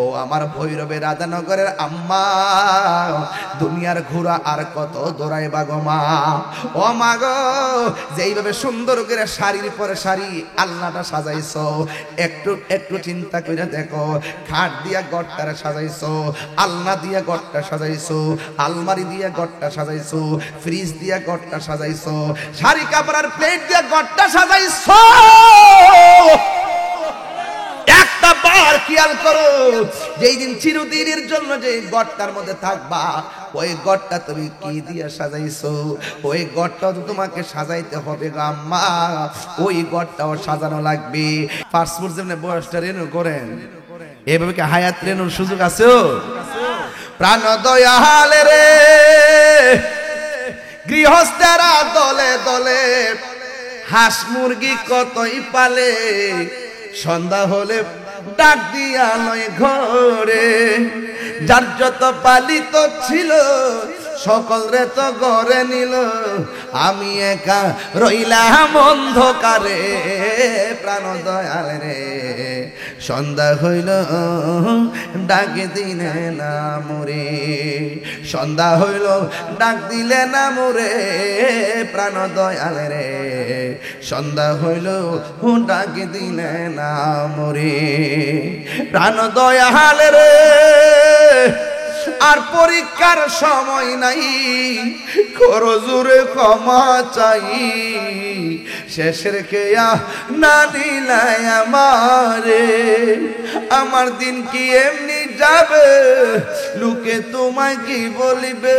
ও আমার ভৈরবে রাধানগরের আম্মা, দুনিয়ার ঘোড়া আর কত দৌড়াইবা গো মা। ও মা গো, যেইভাবে সুন্দর করে শাড়ির পরে শাড়ি আলনাটা সাজাইছো, একটু একটু চিন্তা করে দেখো। খাট দিয়া গড়টা সাজাইছো, আলনা দিয়া গড়টা সাজাইছো, আলমারি দিয়া গড়টা সাজাইছো, ফ্রিজ দিয়া গড়টা সাজাইছো, শাড়ি কাপড় আর প্লেট দিয়া গড়টা সাজাইছো। একটা বার খেয়াল করো, যেই দিন চিরদিনের জন্য যে গড়টার মধ্যে থাকবা, ওই গড়টা তুমি কি দিয়ে সাজাইছো? ওই গড়টা তো তোমাকে সাজাইতে হবে গো আম্মা, ওই গড়টাও সাজানো লাগবে। পাসপোর্ট যেমন বয়সটা রেনু করেন, এভাবে কি হায়াত রেনুর সুযোগ আছে? প্রাণ দয়াল রে গৃহস্থেরা দলে দলে হাঁস মুরগি কতই পালে, সন্ধ্যা হলে ডাক দিয়া নয় ঘরে, যার যত পালিত ছিল সকল রে তো ঘরে নিল, আমি একা রইলাম অন্ধকারে। প্রাণ দয়াল রে সন্ধ্যা হইল ডাক দিলে না মোরে, সন্ধ্যা হইল ডাক দিলে না মোরে। প্রাণ দয়াল রে সন্ধ্যা হইল ডাক দিলে না মোরে। প্রাণ দয়াল রে আর পরীক্ষার সময় নাই, করো জোরে ক্ষমা চাই, শেষের খেয়া না নিলাই আমারে। আমার দিন কি এমনি যাবে, লোকে তোমায় কি বলিবে?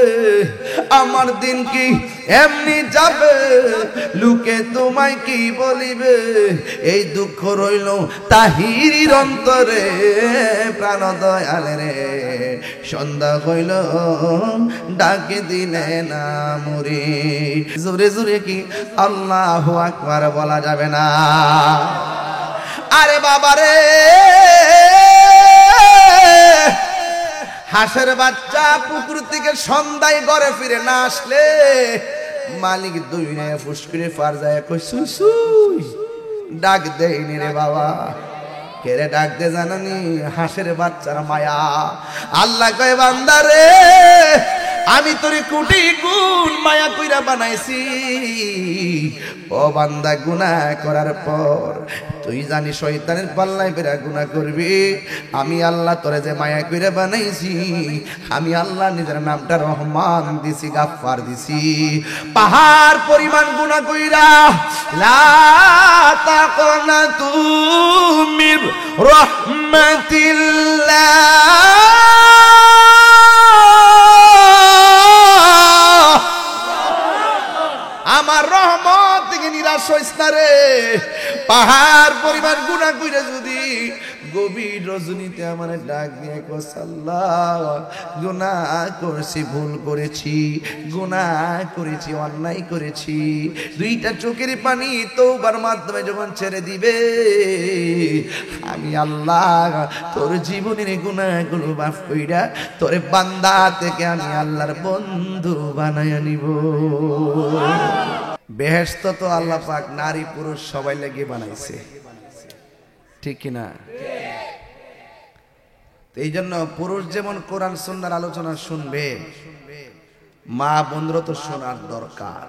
আমার দিন কি এমনি যাবে, লোকে তোমায় কি বলিবে? এই দুঃখ রইল তাহিরির অন্তরে। প্রাণ দয়াল রে সন্ধ্যা হইল ডাকে দিলে না মুরি। জোরে জোরে কি আল্লাহু আকবার বলা যাবে না? আরে বাবারে, হাঁসের বাচ্চা পুকুর থেকে সন্ধ্যায় ঘরে ফিরে না আসলে মালিক দুই নে ফুসকুরে ফার যায়, কই সুই সুই ডাক দেয়নি রে বাবা। কেরে ডাক দে জানানি? হাঁসের বাচ্চার মায়া। আল্লাহ কয় বান্দা রে, আমি তোরে কোটি গুণ মায়া কইরা বানাইছি। ও বান্দা, গুনাহ করার পর তুই জানি শয়তানের পাল্লায় বেরা গুনাহ করবি, আমি আল্লাহ তোরে যে মায়া কইরা বানাইছি, আমি আল্লাহ নিজের নামটা রহমান দিছি, গাফফার দিছি। পাহাড় পরিমাণ গুনাহ কইরা লা তাকনাতু মির রাহমাতিল্লাহ, আমার রহমত থেকে নিরাশ হইস না রে। পাহাড় পরিমাণ গুনাহ কইরা যদি গভীর রজনীতে আমার ডাক দিয়ে কস, আল্লাহ গুনাহ করেছি, ভুল করেছি, গুনাহ করেছি, অন্যায় করেছি, দুইটা চোখের পানি তওবার মাধ্যমে যখন ছেড়ে দিবে, আমি আল্লাহ তোর জীবনের গুনাহগুলো মাফ কইরা তোরে বান্দা থেকে আমি আল্লাহর বন্ধু বানায়া নিব। বেহেশত তো আল্লাহ পাক নারী পুরুষ সবাই লেগে বানাইছে, ঠিক কিনা? এই জন্য পুরুষ যেমন কোরআন সুন্নাহর আলোচনা শুনবে, মা বোনরা তো শোনার দরকার।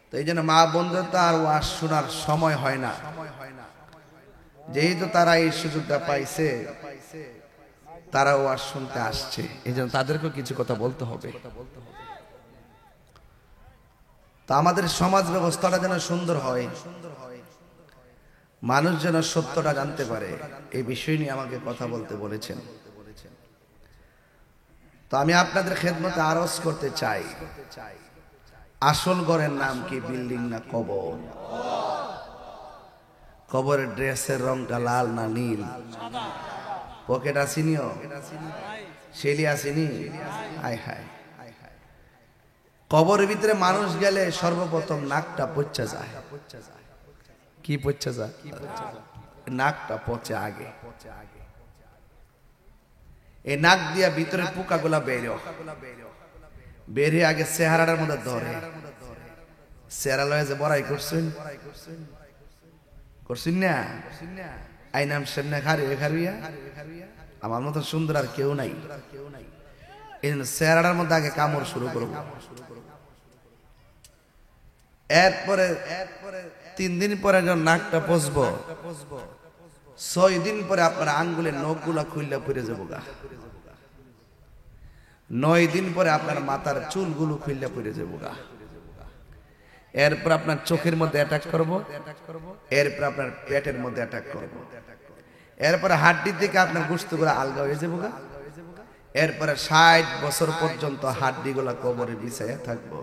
তো এই জন্য মা বোনরা তো আর ওয়াজ শোনার সময় হয় না, যেহেতু তারা এই সুযোগটা পাইছে, তারা ওয়াজ শুনতে আসছে, এই জন্য তাদেরকেও কিছু কথা বলতে হবে। তো আমাদের সমাজ ব্যবস্থাটা যেন সুন্দর হয়, মানুষ যেন সত্যটা জানতে পারে, এই বিষয় নিয়ে আমাকে কথা বলতে বলেছেন। তো আমি আপনাদের খেদমতে আরজ করতে চাই, আসল ঘরের নাম কি, বিল্ডিং না কবর? কবরের ড্রেসের রংটা লাল না নীল? পকেট আসিনিও, শেলি আসিনি? হায় হায়, কবরের ভিতরে মানুষ গেলে সর্বপ্রথম নাকটা পচা যায়। কি পচা যায়? নাকটা পচে আগে, এই নাক দিয়া ভিতরে পোকাগুলা বেরিয়ে আগে চেহারাটার মধ্যে ধরে। চেহারা লয়ে যে বড়াই করছেন না, আইনাম সামনে খারিয়া আমার মতো সুন্দর আর কেউ নাই। এই জন্য চেহারাটার মধ্যে আগে কামড় শুরু করবো। এরপরে 3 দিন পরে যখন নাকটা পচবো, 6 দিন পরে আপনার আঙ্গুলের নখগুলা খুললা পড়ে যাবো গা। 9 দিন পরে আপনার মাথার চুলগুলো খুললা পড়ে যাবো গা। এরপর আপনার চোখের মধ্যে অ্যাটাক করব, এরপর আপনার পেটের মধ্যে অ্যাটাক করব, এরপরে হাড্ডির দিকে আপনার গোশতগুলো আলগা হয়ে যাবো গা। এরপরে 60 বছর পর্যন্ত হাড্ডিগুলা কবরে বিছাইয়া থাকবো।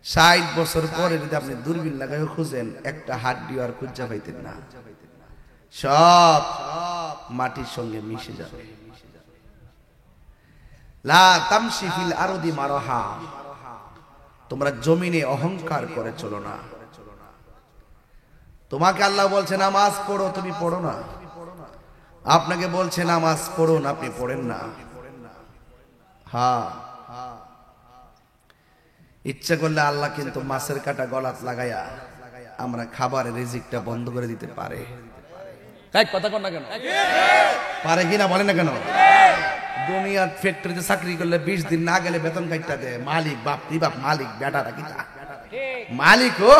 60 বছর পরে যদি আপনি দূরবীন লাগাইও খুঁজেন, একটা হাড্ডি আর খুঁজা পাইতেন না, সব মাটির সঙ্গে মিশে যাবে। লা তামশি ফিল আরদি মারহা, তোমরা জমিনে অহংকার করে চলো না। তোমাকে আল্লাহ বলছে নামাজ পড়ো, তুমি পড়ো না। আপনাকে বলছে নামাজ পড়ুন, আপনি পড়েন না। হ্যাঁ, ইচ্ছা করলে আল্লাহ কিন্তু মাছের কাটা গলাত লাগাইয়া আমরা খাবারের রিজিকটা বন্ধ করে দিতে পারে। কথা কন না কেন? পারে কিনা বলেন না কেন? দুনিয়ার ফ্যাক্টরিতে চাকরি করলে 20 দিন না গেলে বেতন কাটটা দেয় মালিক। বাপ রে বাপ, মালিক বেটাটা কিতা মালিক, ও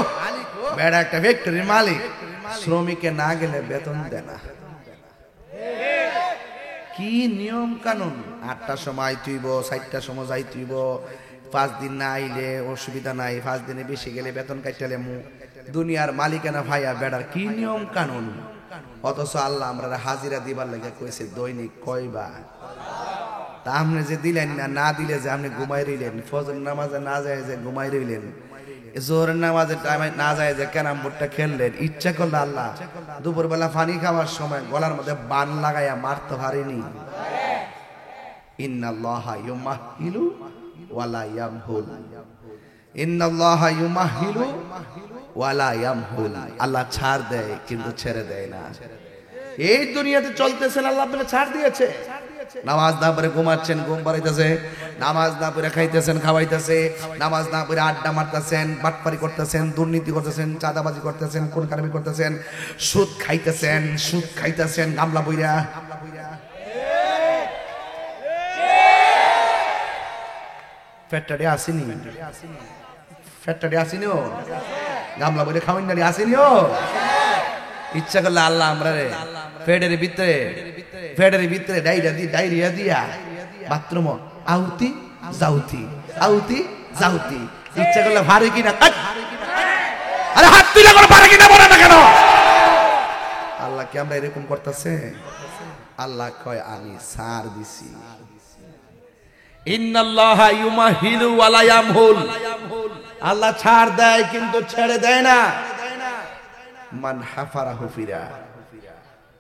বেটা একটা ফ্যাক্টরির মালিক, শ্রমিকে না গেলে বেতন দেয় না। কি নিয়ম কানুন! 8টার সময় তুইব, 4টার সময় যাই তুইব, 5 দিন না আইলে অসুবিধা নাই, 5 দিনে বেশি গেলে বেতন কাটলে মু। দুনিয়ার মালিকানা ভাইয়া বেড়ার কি নিয়ম কানুন! অথচ আল্লাহ আমরা হাজিরা দিবার লাগে কইছে দৈনিক কয়বার। তা আপনি যে দিলেন না, না দিলে যে আপনি ঘুমাই রইলেন, ফজর নামাজে না যায় যে ঘুমাই রইলেন, জোহরের নামাজের টাইমে না যায় যে ক্যারাম বোর্ডটা খেললেন। ইচ্ছা করলে আল্লাহ দুপুরবেলা পানি খাওয়ার সময় গলার মধ্যে বান লাগাইয়া মারতে পারেনি। ইন্নাল্লাহা ইউমাহিলু ওয়ালা ইয়ামহুল, ইন্নাল্লাহা ইউমাহিলু ওয়ালা ইয়ামহুল। আল্লাহ ছাড় দেয় কিন্তু ছেড়ে দেয় না। এই দুনিয়াতে চলতেছেন, আল্লাহ আপনাকে ছাড় দিয়েছে। নামাজ না পড়ে ঘুমাচ্ছেন, ঘুম পাড়াইতেছে। নামাজ না পড়ে খাইতেছেন, খাওয়াইতেছে। নামাজ না পড়ে আড্ডা মারতেছেন, বাটপারি করতেছেন, দুর্নীতি করতেছেন, চাঁদাবাজি করতেছেন, কোন কারবি করতেছেন, সুদ খাইতেছেন গামলা বইরা। ফ্যাক্টরি আসেনি, ফ্যাক্টরি আসেনি, ও গামলা বইরে খাওয়াই না আসেনি। ও ইচ্ছা করলে আল্লাহ আমরা রে ফেডের ভিতরে ডায়রিয়া দিয়া বাথরুম আউতি যাউতি ইচ্ছা করলে ভারে কিনা, আরে হাত তুলে করে পারে কিনা বলে না কেন? আল্লাহ কি আমরা এরকম করতেছে? আল্লাহ কয় আমি ছাড় দিছি। ইন্নাল্লাহা ইউমাহিলু ওয়ালা ইয়ামহুল, আল্লাহ ছাড় দেয় কিন্তু ছেড়ে দেয় না। মান হাফারা হুফিরা,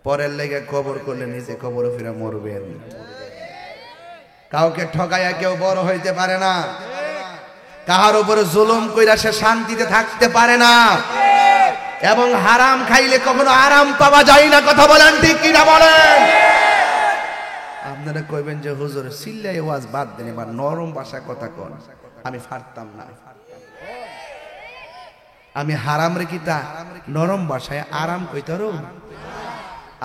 পরের লেগে কবর করলে নিজে কবর ফিরা মরবেন। কাউকে ঠকাইয়া কেউ বড় হইতে পারে না, কাহার উপরে জুলুম কইরা সে শান্তিতে থাকতে পারে না, এবং হারাম খাইলে কখনো আরাম পাওয়া যায় না। কথা বলেন ঠিক কিনা বলেন? আপনারা কইবেন যে হুজুর চিল্লাই ওয়াজ বাদ দেন, এবার নরম ভাষায় কথা কন। আমি পারতাম না, আমি হারাম রেখিতা নরম ভাষায় আরাম কইতারো।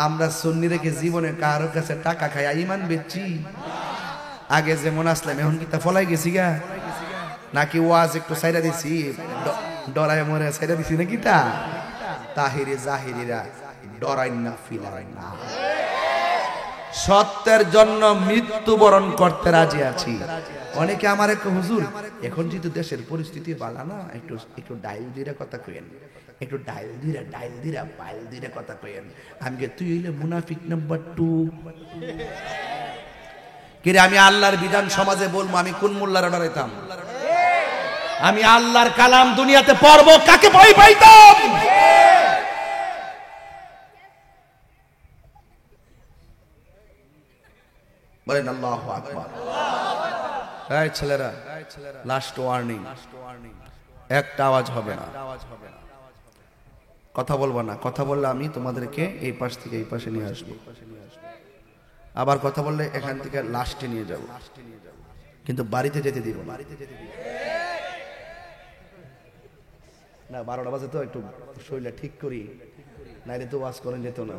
আমরা সুন্নি রেখে জীবনে কারোর কাছে টাকা খাইয়া ইমান বেচছি? আগে যেমন আসলাম এখন কি তা ফলাই গেছি গা? নাকি ওয়াজ একটু সাইরা দিছি, ডরায় মরে সাইরা দিছি নাকি? তা তাহিরি জাহিরিরা ডরাই না, ফিলাই না। সত্যের জন্য মৃত্যুবরণ করতে রাজি আছি। অনেকে আমার এক হুজুর এখন যেহেতু দেশের পরিস্থিতি ভালো না, একটু ডাইল দিরা কথা কইেন, একটু ডাইল দিরা কথা কইেন। আমি কে তুই হইলে মুনাফিক নাম্বার 2। কিরে আমি আল্লাহর বিধান সমাজে বলবো, আমি কোন মোল্লারে ডরাইতাম? আমি আল্লাহর কালাম দুনিয়াতে পড়বো, কাকে ভয় পাইতাম? বলেন আল্লাহু আকবার। এই ছেলেরা, লাস্ট ওয়ার্নিং, একটা আওয়াজ হবে না, কথা বলবো না। কথা বললে আমি তোমাদেরকে এই পাশ থেকে এই পাশে নিয়ে আসবো, আবার কথা বললে এখান থেকে লাস্টে নিয়ে যাব, কিন্তু বাড়িতে যেতে দিব না। 12টা বাজে তো একটু শরীরটা ঠিক করি, নাইলে তো ওয়াজ করেন যেত না।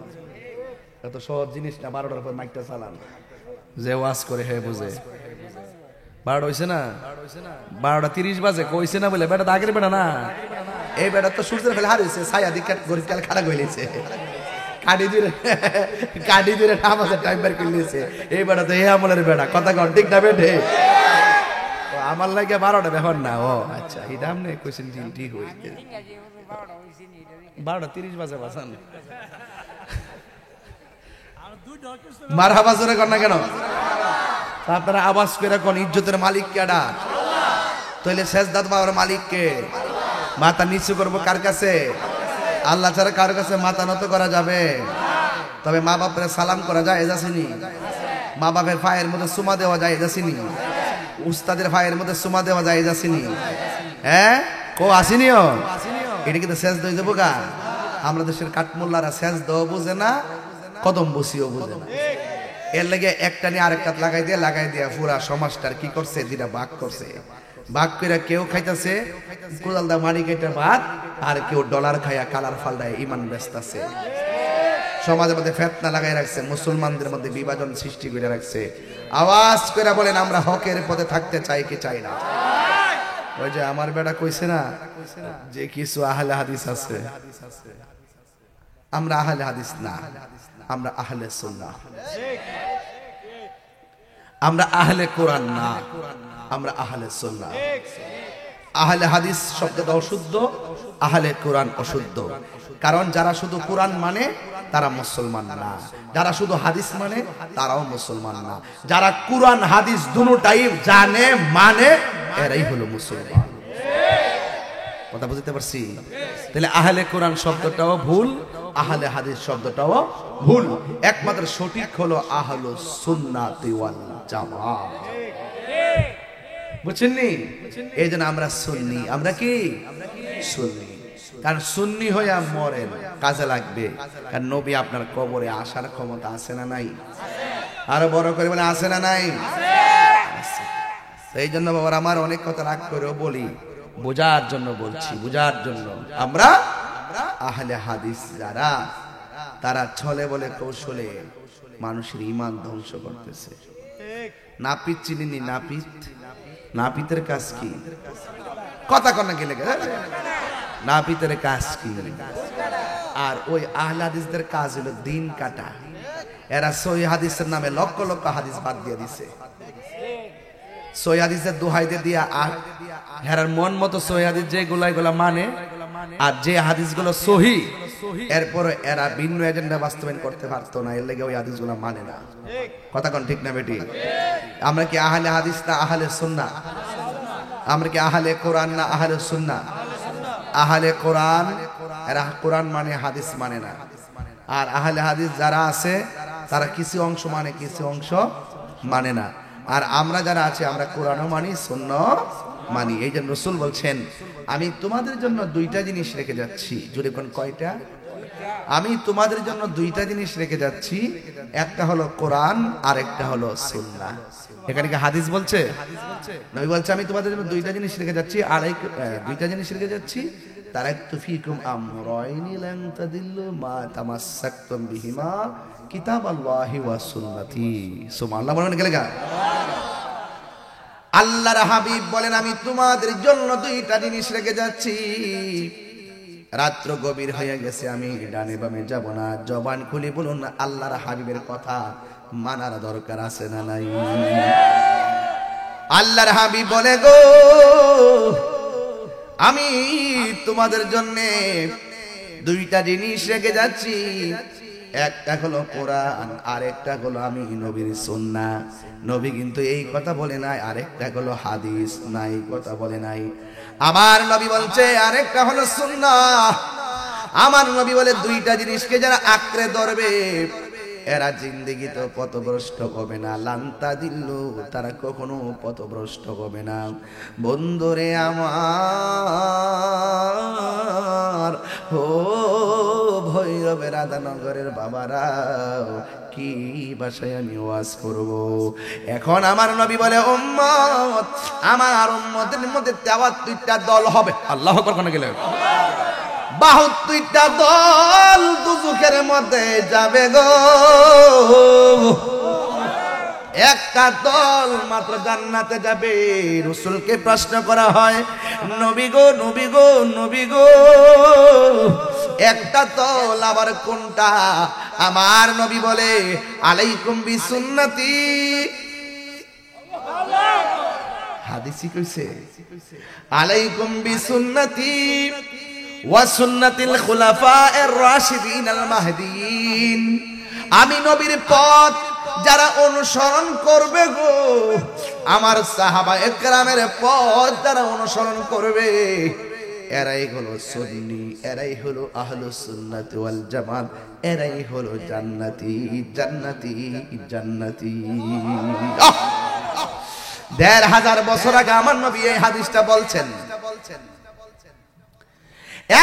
এত সহজ জিনিস না, 12টার পর মাইকটা চালান, যে ওয়াজ করে হে বুঝে। 12টা হয়েছে না, 12:30 বাজে, কইছে না বলে বেটা আগের বেটা না, এই বেটা তো সূর্যের ফেলে হারিয়েছে, ছায়া দিকে গরিব কাল খারাপ হইলেছে, কাটি দূরে নামাজের টাইম বের করে নিয়েছে। এই বেটা তো এই আমলের বেটা, কথা কন ঠিক না বেটে? আমার লাগে 12টা ব্যাপার না। ও আচ্ছা, এই দাম নেই কোয়েশ্চেন ঠিক হয়েছে। 12:30 বাজে বাসান মারহাবা জোরে কর না কেন? আপনারা আওয়াজ করে কোন ইজ্জতের মালিক কেডা? তাইলে সেজদাত বাবার মালিক কে? মাথা নিচু করব কার কাছে? আল্লাহ ছাড়া কার কাছে মাথা নত করা যাবে? তবে মা বাপের সালাম করা যায় যাসিনি? মা বাপের পায়ের মধ্যে চুমা দেওয়া যায় যাসিনি? উস্তাদের পায়ের মধ্যে চুমা দেওয়া যায় যাসিনি? হ্যাঁ কো আসিনিও? এটা কিন্তু সেজদা হয়ে যাবো গা। আমরা দেশের কাঠমোল্লারা সেজদা বুঝে না, কদম বসিও বুঝে না। এর লাগে একটা নিয়ে আরেকটা লাগাই দিয়ে পুরা সমাজটার কি করছে, দুইটা ভাগ করছে। ভাগ করে কেউ খাইতেছে কোদালদা মারি কেটে ভাত, আর কেউ ডলার খাইয়া কালার ফালদায় ইমান ব্যস্তাছে। সমাজের মধ্যে ফেতনা লাগাই রাখছে, মুসলমানদের মধ্যে বিভাজন সৃষ্টি করে রাখছে। আওয়াজ করে বলেন আমরা হকের পথে থাকতে চাই কি চাই না? ওই যে আমার বেটা কইছে না যে কিছু আহলে হাদিস আছে, আমরা আহলে হাদিস না, আমরা আহলে সুন্নাহ। আমরা আহলে কোরআন না, আমরা আহলে সুন্নাহ। আহলে হাদিস শব্দটা অশুদ্ধ, আহলে কোরআন অশুদ্ধ। কারণ যারা শুধু কোরআন মানে তারা মুসলমান না, যারা শুধু হাদিস মানে তারাও মুসলমান না। যারা কোরআন হাদিস দুটোটাই জানে মানে এরাই হলো মুসলমান। কথা বুঝতে পারছি? তাহলে আহলে কোরআন শব্দটাও ভুল, আহলে হাদিস শব্দটাও ভুল। একমাত্র সঠিক হলো আহলুস সুন্নাতি ওয়াল জামাত। বুঝছেন নি? এই জন্য আমরা সুন্নি। আমরা কি সুন্নি? কারণ সুন্নি হইয়া মরেন কাজে লাগবে। কারণ নবী আপনার কবরে আসার ক্ষমতা আছে না নাই? আরো বড় করে বলে আছে না নাই? এই জন্য বাবার আমার অনেক কথা রাগ করেও বলি, বোঝার জন্য বলছি, বোঝার জন্য। আমরা আহলে হাদিস যারা, তারা ছলে বলে কৌশলে মানুষের ঈমান ধ্বংস করতেছে। নাপিত চিনিনি? নাপিত, নাপিতের কাজ কি? কথা কন্যা গেলে নাপিতের কাজ কি? আর ওই আহলে হাদিসদের কাজ হলো দিন কাটা। এরা সহি হাদিসের নামে লক্ষ লক্ষ হাদিস বাদ দিয়ে দিছে। সহি হাদিসের দোহাই দিয়া হেরার মন মতো সহি হাদিস যেগুলা এগুলা মানে, আর যে হাদিসগুলো সহি এরপরে এরা ভিন্ন এজেন্ডা বাস্তবায়ন করতে পারতো না, এর লেগে ওই হাদিসগুলো মানে না। কথা কোন ঠিক না বেটি? আমরা কি আহলে হাদিস না আহলে সুন্নাহ? আমরা কি আহলে কোরআন না আহলে সুন্নাহ? আহলে কোরআন, এরা কোরআন মানে হাদিস মানে না। আর আহলে হাদিস যারা আছে তারা কিছু অংশ মানে, কিছু অংশ মানে না। আর আমরা যারা আছি আমরা কোরআনও মানি, সুন্নাহ মানি। এই জন্য রাসূল বলছেন আমি তোমাদের জন্য দুইটা জিনিস রেখে যাচ্ছি। জোরে কোন কয়টা? আমি তোমাদের জন্য দুইটা জিনিস রেখে যাচ্ছি, একটা হলো কোরআন আর একটা হলো সুন্নাহ। এখানে কি হাদিস বলছে? নবী বলছে আমি তোমাদের জন্য দুইটা জিনিস রেখে যাচ্ছি, আর দুইটা জিনিস রেখে যাচ্ছি। তারাকতু ফীকুম আমরাইনি লান তাদিল্লু মা তামাসসাকতুম বিহিমা কিতাবাল্লাহি ওয়া সুন্নতি। সুবহানাল্লাহ বলেন গেলেগা। আল্লাহর হাবিব বলেন আমি তোমাদের জন্য দুইটা জিনিস রেখে যাচ্ছি। রাত্র গভীর হয়ে গেছে, আমি ডানে বামে যাব না। জবান খুলে বলুন আল্লাহর হাবিবের কথা মানার দরকার আছে না নাই? আল্লাহর হাবিব বলে গো আমি তোমাদের জন্য দুইটা জিনিস রেখে যাচ্ছি, একটা হলো কোরআন আর একটা হলো আমি নবীর সুন্নাহ। নবী কিন্তু এই কথা বলে নাই আরেকটা হলো হাদিস, নাই কথা বলে নাই। আমার নবী বলছে আরেকটা হলো সুন্নাহ। আমার নবী বলে দুইটা জিনিসকে যারা আঁকড়ে ধরবে এরা জিন্দেগিতে পথভ্রষ্ট হবে না। লান্তা দিল, তারা কখনো পথভ্রষ্ট হবে না। বন্ধুরে আমার, ও ভৈরবের রাধানগরের বাবারা, কি ভাষায় আমি ওয়াজ করব? এখন আমার নবী বলে উম্মত, আমার উম্মতের মধ্যে 73টা দল হবে। আল্লাহু আকবার কোন গেলে 72টা দল দুজখের মধ্যে যাবে গো, একটা দল মাত্র জান্নাতে যাবে। রাসূলকে প্রশ্ন করা হয়, নবী গো নবী গো নবী গো, একটা দল আবার কোনটা? আমার নবী বলে, আলাইকুম বিসুন্নতি। হাদিসই কইছে, আলাইকুম বিসুন্নতি ওয়া সুন্নাতিল খুলাফায়ে রাশিদিন আল মাহদিয়িন। আমি নবীর পথ যারা অনুসরণ করবে গো, আমার সাহাবা একরামের পথ যারা অনুসরণ করবে, এরাই হলো সুন্নি, এরাই হলো আহলুস সুন্নাত ওয়াল জামাত, এরাই হলো জান্নাতি জান্নাতি জান্নাতি। ১৫০০ বছর আগে আমার নবী এই হাদিসটা বলছেন।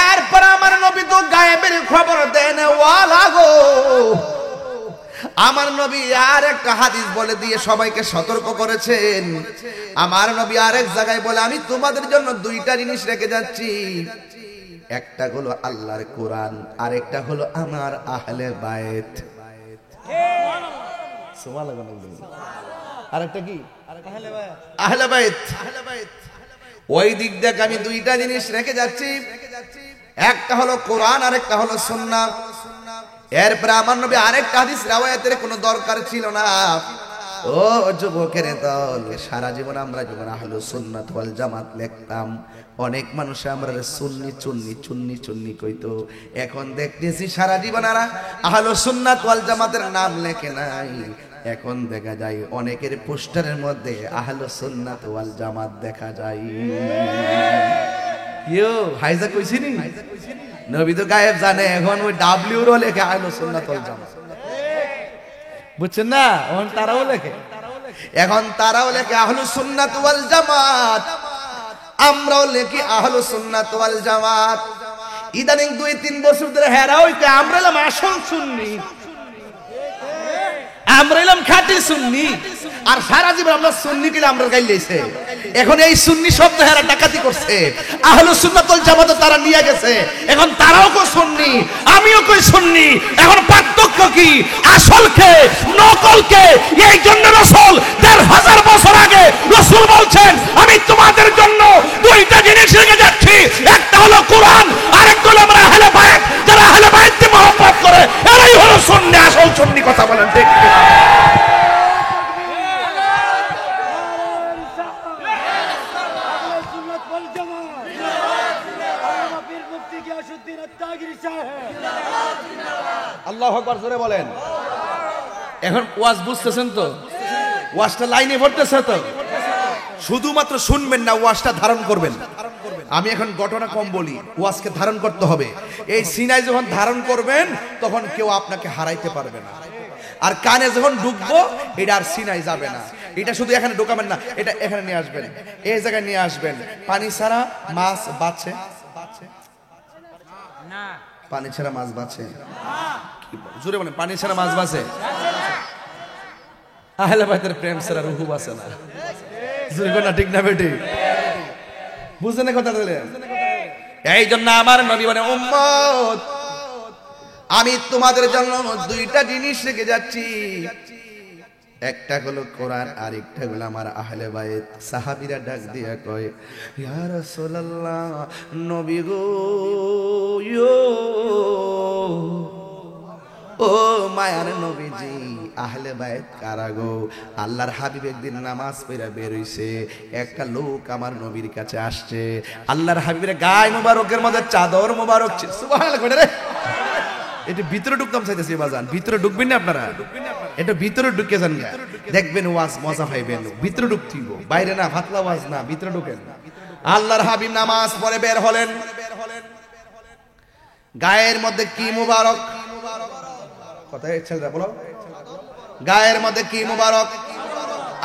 এরপর আমার নবী তো গায়েবের খবর দেন ওয়ালা গো। আমার নবী আর একটা হাদিস বলে দিয়ে সবাইকে সতর্ক করেছেন। আমার নবী আরেক জায়গায় বলে, আমি তোমাদের জন্য দুইটা জিনিস রেখে যাচ্ছি, একটা হলো আল্লাহর কোরআন, আরেকটা হলো আমার আহলে বায়েত। আরেকটা কি? আহলে বায়েত। ওই দিক থেকে আমি দুইটা জিনিস রেখে যাচ্ছি, একটা হলো কোরআন, আরেকটা হলো সুন্নাহ। এরপরে আমার নবী আরেকটা হাদিস রাওয়ায়াতের কোনো দরকার ছিল না। ও যুবকের দল, সারা জীবন আমরা যখন আহলুস সুন্নাত ওয়াল জামাত লিখতাম, অনেক মানুষ আমরা সুন্নি চুন্নি চুন্নি চুন্নি কইতো। এখন দেখতেছি সারা জীবন আর আহলুস সুন্নাত ওয়াল জামাতের নাম লেখে নাই। এখন দেখা যায় অনেকের পোস্টারের মধ্যে আহলুস সুন্নাত ওয়াল জামাত দেখা যায়। ইয়ো হাইজা কইছিনি, নবী তো গায়েব জানে, এখন ওই ডাব্লিউর ও লেখে আহলুস সুন্নাত ওয়াল জামাত, বুঝছেন না? এখন তারাও লেখে, এখন তারাও লেখে আহলুস সুন্নাত ওয়াল জামাত, আমরাও লেখি আহলুস সুন্নাত ওয়াল জামাত। ইদানিং 2-3 বছর ধরে হেরা হইতে আমরা এলাম আসল সুন্নি, আমরা এলাম খাঁটি সুন্নি, আর সারা জীবন আমরা সুন্নি কিনা আমরা গাইলেছে। এখন এই সুন্নি শব্দ হেরা ডাকাতি করছে, আহলুস সুন্নাত ওয়াল জামাত তারা নিয়ে গেছে, এখন তারাও কই সুন্নি, আমিও কই সুন্নি। এখন পার্থক্য কি? আসলকে নকলকে। এই জন্য রাসূল ১৫০০ বছর আগে রাসূল বলছেন, আমি তোমাদের জন্য দুইটা জিনিস রেখে যাচ্ছি, একটা হলো কোরআন, আরেকটা হলো আমরা আহলে বায়েত। যারা আহলে বায়েতকে মহব্বত করে এরাই হলো সুন্নি, আসল সুন্নি। কথা বলেন ঠিক কিনা? আল্লাহু আকবার, জোরে বলেন। এখন ওয়াজ বুঝতেছেন তো? ওয়াজটা লাইনে পড়তেছে তো? শুধুমাত্র শুনবেন না, ওয়াজটা ধারণ করবেন। আমি এখন ঘটনা কম বলি, ওয়াজকে ধারণ করতে হবে। এই সিনাই যখন ধারণ করবেন তখন কেউ আপনাকে হারাইতে পারবে না। আর কানে যখন ঢুকবো এটা আর সিনাই যাবে না। এটা শুধু এখানে ঢোকাবেন না, এটা এখানে নিয়ে আসবেন, এই জায়গায় নিয়ে আসবেন। পানি ছাড়া মাছ বাঁচে না, পানি ছাড়া মাছ বাঁচে, জোরে বলেন, পানি ছাড়া মাছ বাঁচে। আহলে বায়েতের প্রেম ছাড়া রূহ বাঁচে না, জোরে বলেন, ঠিক না বেটি? বুঝছেন কথা? এই জন্য আমার নবী বলে, উম্মত আমি তোমাদের জন্য দুইটা জিনিস রেখে যাচ্ছি, একটা হলো কোরআন, আরেকটা হলো আমার আহলে বায়েত। সাহাবীরা ডাক দিয়া কয়, ইয়া রাসূলুল্লাহ, নবী গো, ও মায়ার নবীজি, আহলে বায়েত কারা গো? আল্লাহর হাবিব একদিন নামাজ পড়া বের হইছে, একটা লোক আমার নবীর কাছে আসছে। আল্লাহর হাবিবের গায়ে মোবারকের মধ্যে চাদর মোবারক ছিল। সুবহানাল্লাহ কইরা রে, এটা ভিতরে ঢুকতাম চাইতেছি বাজান, ভিতরে ঢুকবেন না আপনারা? এটা ভিতরে ঢুকে যান, দেখবেন ওয়াজ মজা পাইবেন। ভিতরে ঢুকতিব, বাইরে না, ফাতলা ওয়াজ না, ভিতরে ঢুকেন। আল্লাহর হাবিব নামাজ পড়ে বের হলেন, গায়ের মধ্যে কি মুবারক? কথা ছেলেরা বলো, গায়ের মধ্যে কি মুবারক?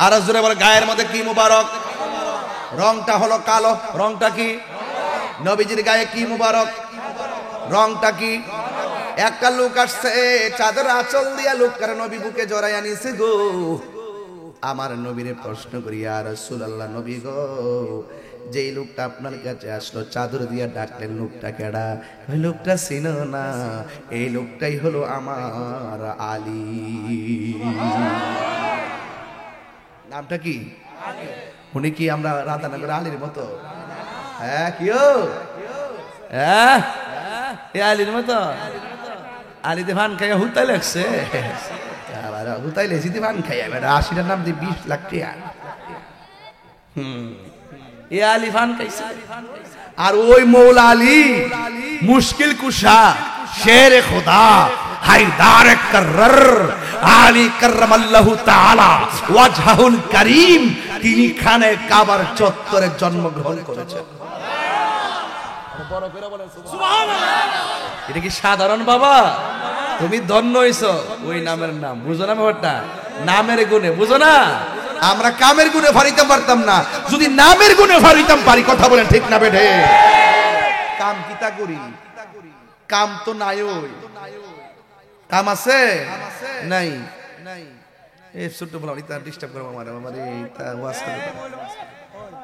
আর জোরে বলে, গায়ের মধ্যে কি মুবারক? রংটা হলো কালো। রংটা কি? নবীজির গায়ে কি মুবারক? রংটা কি? একটা লোক আসছে, চাদর আঁচল দিয়া লোকটার নবী বুকে জড়াইয়া নিছে গো। আমার নবীরে প্রশ্ন করি, ইয়া রাসূলুল্লাহ, নবী গো, যেই লোকটা আপনার কাছে আসলো চাদর দিয়া ডাকলেন, লোকটা কেডা? ওই লোকটা চিনো না, এই লোকটাই হলো আমার আলী। নামটা কি? উনি কি আমরা রাধানগর আলীর মতো? হ্যাঁ, কিও হ্যাঁ, আলীর মতো। আলীতে ভান খাইয়া হুতাই লাগছে, হুতাই লেছি ভান খাইয়া 80টার নাম দিয়ে 20 লাখ টাকা। এ আলী ভান খাইছে। আর ওই মৌলা আলী মুশকিল কুশা, শের খোদা, হায়দার করর আলী কররামাল্লাহু তাআলা ওয়াজহুল করিম, তিনি খানে কাবার চত্বরে জন্মগ্রহণ করেছেন। এটা কি সাধারণ বাবা? তুমি ধন্য হইছো, ওই নামের নাম বুঝো না? ব্যাপারটা নামের গুণে বুঝো না? আমরা কামের গুণে ফারিতে পারতাম না, যদি নামের গুণে ফারিতাম পারি। কথা বলেন ঠিক না বেঠে? কাম কিতা করি? কাম তো নাই। ওই কাম আছে নাই? এই ছোট্ট বলা ডিস্টার্ব করবো আমার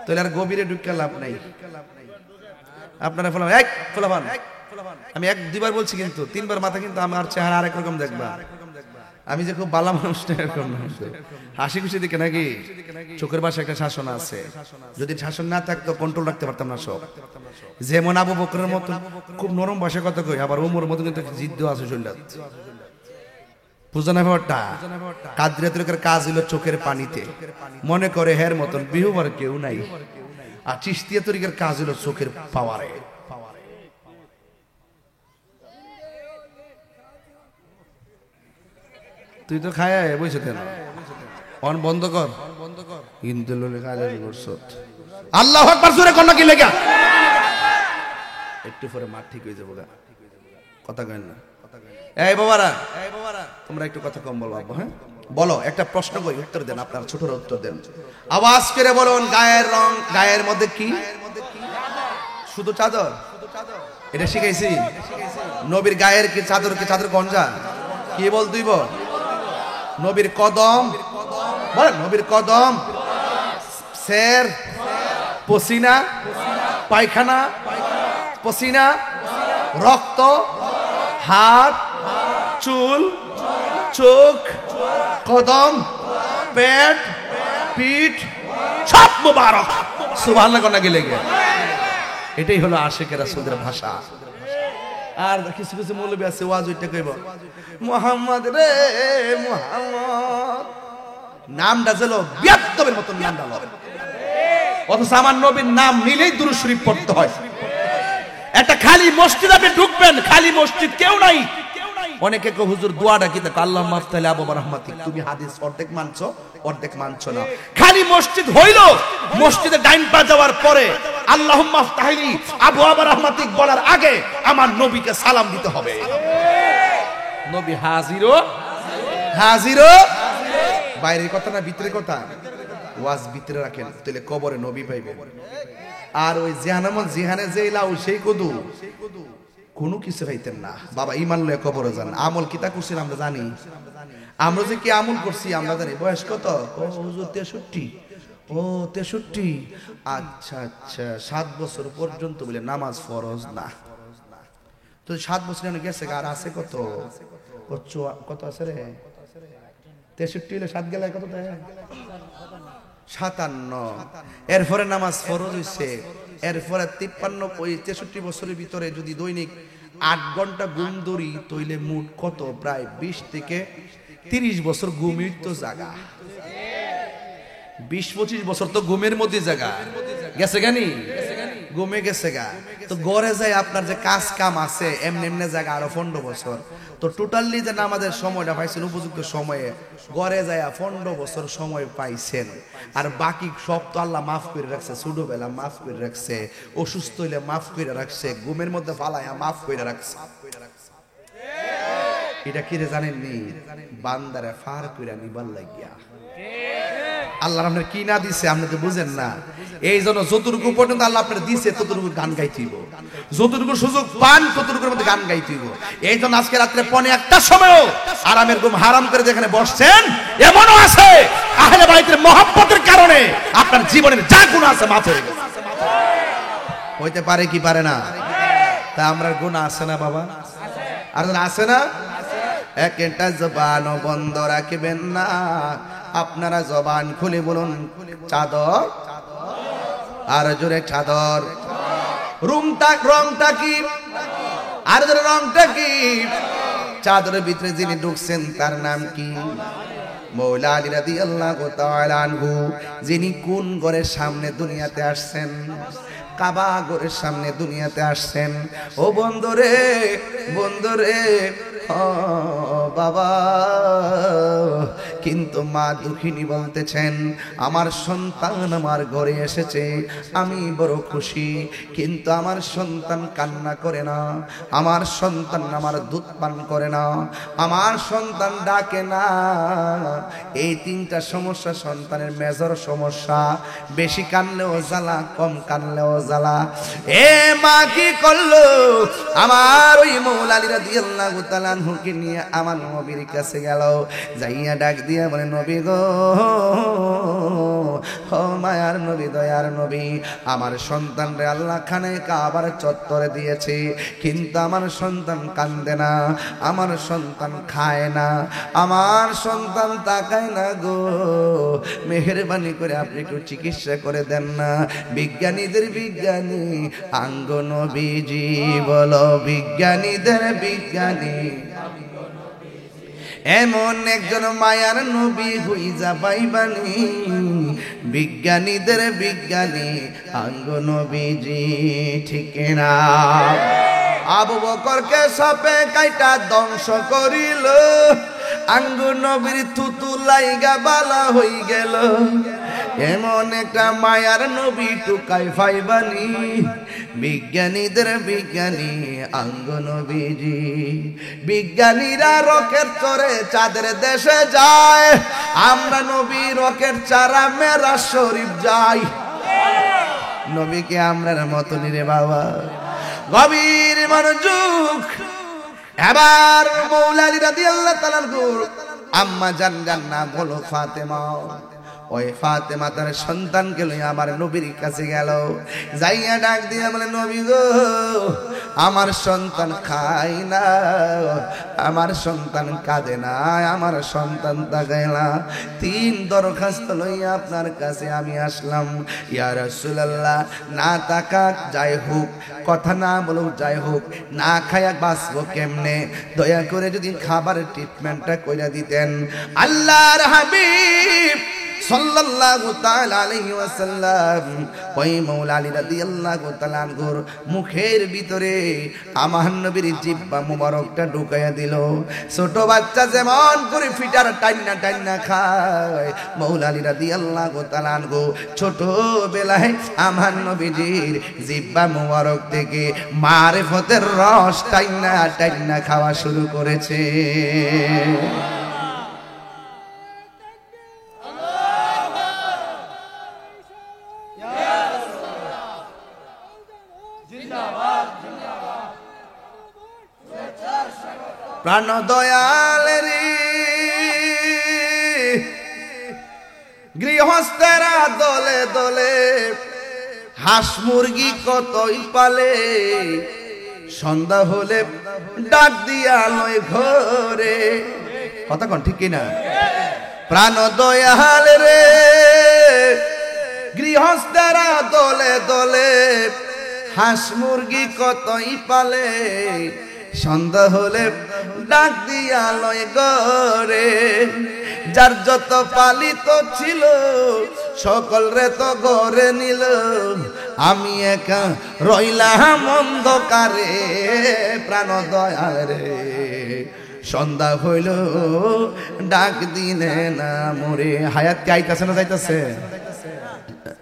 তাহলে আর গভীরে ঢুকে লাভ নাই। আপনারা ফলাফান আমি 1-2 বার বলছি, কিন্তু 3 বার মাথা কিন্তু আমার চেহারা আরেক রকম দেখবা। আমি যে খুব ভালো মানুষ, হাসি খুশি দিকে নাকি চোখের পাশে একটা শাসন আছে। যদি শাসন না থাকতো কন্ট্রোল রাখতে পারতাম না সব। যেমন আবু বকরের মতো খুব নরম ভাষায় কথা কই, আবার ওমর মতো কিন্তু জিদ্দ আছে শরীরে। বুঝো না ব্যাপারটা? কাদরিয়াতুলের কাজ হলো চোখের পানিতে মনে করে হের মতন বিহুবার কেউ নাই। আর চিশতিয়া তরিকার কাজ হলো চোখের পাওয়ারে। তুই তো খায় বসে দেন, অন বন্ধ কর। কিন্তু আল্লাহু আকবার জোরে কর না কি লেগা? একটু পরে মাঠ ঠিক হয়ে যাবো। কথা কইন না। এই বাবারা, তোমরা একটু কথা কম বলো। হ্যাঁ বলো, একটা প্রশ্ন করি, উত্তর দেন। আপনার ছোটরা উত্তর দেন, আওয়াজ করে বলুন। গায়ের রং, গায়ের মধ্যে কি? শুধু চাদর? এটা শিখাইছি। নবীর গায়ের কি চাদর? কি চাদর গঞ্জা? কি বল তুই বল? নবীর কদম বল, নবীর কদম, শের, পসিনা, পায়খানা, পসিনা, রক্ত, হাত, চুল, চোখ, কদম, পেট, পিঠ, সব মুবারক। সুবহানাল্লাহ কোনা গেলে গে। এটাই হলো আশিকের রাসূলের ভাষা। আর কিছু কিছু মৌলবী আছে ওয়াজ ওইটা কইব, মুহাম্মদ রে মুহাম্মদ, নামটা ছিল 72 মতন নামটা লয়, অথচ আমার নবীর নাম নিলেই দুরূদ শরীফ পড়তে হয়। একটা খালি মসজিদ আপনি ঢুকবেন, খালি মসজিদ, কেউ নাই। অনেকে কো হুজুর দোয়াটা কি? দেখো আল্লাহুম্মা আফতালি আবু রাহমাতিক। তুমি হাদিস অর্ধেক মানছো, অর্ধেক মানছো না। খালি মসজিদ হইল, মসজিদে ডাইন পা যাওয়ার পরে আল্লাহুম্মা আফতালি আবু রাহমাতিক বলার আগে আমার নবীকে সালাম দিতে হবে। নবী হাজিরো হাজিরো। বাইরের কথা না ভিতরের কথা? ওয়াজ ভিতরে রাখেন, তাহলে কবরে নবী পাইবেন। আর ওই জিহানামত জিহানে যে লাউ সেই কদু কোনো কিছু পাইতেন না। বাবা ইমান লয়ে কবরে যান। আমল কিতা করছেন আমরা জানি। আমরা যে কি আমল করছি আমরা জানি। বয়স কত? ও হুজুর 63। ও 63। আচ্ছা আচ্ছা, 7 বছর পর্যন্ত বলে নামাজ ফরজ না। তো 7 বছর গেছে, আর আছে কত? কত আছে রে? 63 হলে 7 গেলে কত দেয়? 57। এরপরে নামাজ ফরজ হইছে। এরপরে 63 বছরের ভিতরে যদি দৈনিক 8 ঘন্টা ঘুম ধরি, তইলে মোট কত? প্রায় 20 থেকে 30 বছর ঘুমের তো জায়গা। 20-25 বছর তো ঘুমের মধ্যে জায়গা গেছে গানি, ঘুমে গেছে গা। তো ঘরে যায় আপনার যে কাজ কাম আছে এমনি এমনি জায়গা আরো 15 বছর। তো টোটালি যে আমাদের সময়টা পাইছেন উপযুক্ত সময়ে, ঘরে যায় 15 বছর সময় পাইছেন। আর বাকি সব তো আল্লাহ মাফ করে রাখছে, ছোটবেলা মাফ করে রাখছে, অসুস্থ হইলে মাফ করে রাখছে, ঘুমের মধ্যে ফালায়া মাফ করে রাখছে। এটা কি রে জানেননি? বান্দারে ফার কইরা নিবার লাগিয়া আল্লাহ আপনার কি না দিছে আপনি তো বুঝেন না। এই জন্য যতটুকু পর্যন্ত আল্লাহ আপনার দিছে ততটুকু গান গাইতেইব, যতটুকু সুযোগ পান ততটুকুর মধ্যে গান গাইতেইব। এই জন্য আজকে রাত্রে 1:15 সময়ও আরামের ঘুম হারাম করে যেখানে বসছেন, এমনও আছে আহলে বাইতের মহব্বতের কারণে আপনার জীবনের যা গুনাহ আছে মাফ হয়ে গেছে। হইতে পারে কি পারে না? তা আমরা গুনাহ আছে না বাবা? আর আছে না? একটা জবানও বন্ধ রাখবেন না। আপনারা জবান খুলে বলুন চাদর, আর জোরে চাদর। রংটা কি? আর জোরে রংটা কি? চাদরের ভিতরে যিনি ঢুকছেন তার নাম কি? মৌলা আলী রাদিয়াল্লাহু তাআলা আনহু, যিনি কোন ঘরের সামনে দুনিয়াতে আসছেন? কাবা ঘরের সামনে দুনিয়াতে আসছেন। ও বন্ধুরে, বন্ধুরে, ও বাবা, কিন্তু মা দুঃখিনী বলতেছেন, আমার সন্তান আমার ঘরে এসেছে, আমি বড় খুশি, কিন্তু আমার সন্তান কান্না করে না, আমার সন্তান আমার দুধ পান করে না, আমার সন্তান ডাকে না। এই তিনটা সমস্যা সন্তানের মেজর সমস্যা। বেশি কানলেও জ্বালা, কম কানলেও জ্বালা। এ মা কি করলো? আমার ওই মৌলা আলী রাদিয়াল্লাহু তাআলা আনহুকে নিয়ে আমার নবীর কাছে গেল, যাইয়া ডাক দিয়া বলে, নবী গো, ও মায়ার নবী, দয়ার নবী, আমার সন্তানরে আল্লাহ খানে কাবার চত্বরে দিয়েছে, কিন্তু আমার সন্তান কান্দে না, আমার সন্তান খায় না, আমার সন্তান তাকায় না গো, মেহেরবানি করে আপনি একটু চিকিৎসা করে দেন না। বিজ্ঞানীদের বিজ্ঞানী আঙ্গ নবীজি, বলো বিজ্ঞানীদের বিজ্ঞানী, এমন একজন মায়ার নবী হইজা পাইবানি। বিজ্ঞানীদের বিজ্ঞানী আঙ্গ নবীজি, ঠিক না? আবু বকরকে সাপে কাইটা ধ্বংস করিল, আঙ্গ নবীর থুতু লাইগা বালা হই গেল। এমন একটা মায়ার নবী টুকাই পাইবানি। বিজ্ঞানীদের বিজ্ঞানী আঙ্গ নবীজি। বিজ্ঞানীরা রকেট চড়ে চাঁদের দেশে যায়, আমরা নবী রকেট চারা মেরাজ শরীফ যাই। নবীকে আমরার মতনই রে বাবা। গভীর মনোযোগ। এবার মৌলা আলী রাদিয়াল্লাহু তাআলা আম্মা জান নাম হলো ফাতেমা। ওই ফাতেমা তার সন্তানকে লইয়া আমার নবীর কাছে গেল, যাইয়া ডাক দিয়া বলে, নবী গো, আমার সন্তান খায় না, আমার সন্তান কাঁদে না, আমার সন্তান তাকায় না। 3 দরখাস্ত লইয়া আপনার কাছে আমি আসলাম। ইয়া রাসূলুল্লাহ, না তাকাক যাই হোক, কথা না বলুক যাই হোক, না খায়া বাঁচবো কেমনে? দয়া করে যদি খাবারের ট্রিটমেন্টটা কইরা দিতেন। আল্লাহর হাবিব সাল্লাল্লাহু তাআলা আলাইহি ওয়াসাল্লাম ওই মৌলা আলী রাদিয়াল্লাহু তাআলা আনহুর মুখের ভিতরে আমার নবীর জিহ্বা মুবারকটা ঢুকাইয়া দিল। ছোট বাচ্চা যেমন করে ফিটার টাইনা টাইনা খায়, মৌলা আলী রাদিয়াল্লাহু তাআলা আনহু ছোট বেলায় আমার নবীর জিহ্বা মুবারক থেকে মারিফতের রস টাইনা টাইনা খাওয়া শুরু করেছে। প্রাণ দয়ালেরি গৃহস্থেরা দলে দলে হাঁস মুরগি কতই পালে, সন্ধ্যা হলে ডাক দিয়া লয় ঘরে। কথা কোন ঠিক কিনা? প্রাণ দয়াল রে গৃহস্থেরা দলে দলে হাঁস মুরগি কতই পালে, সন্ধ্যা হলে ডাক দিয়া লয় ঘরে। যার যত পালিত ছিল সকল রে তো ঘরে নিল, আমি একা রইলাম অন্ধকারে। প্রাণ দয়াল রে সন্ধ্যা হইল ডাক দিনে না মোরে। হায়াত কি আইতাছে না যাইতাছে?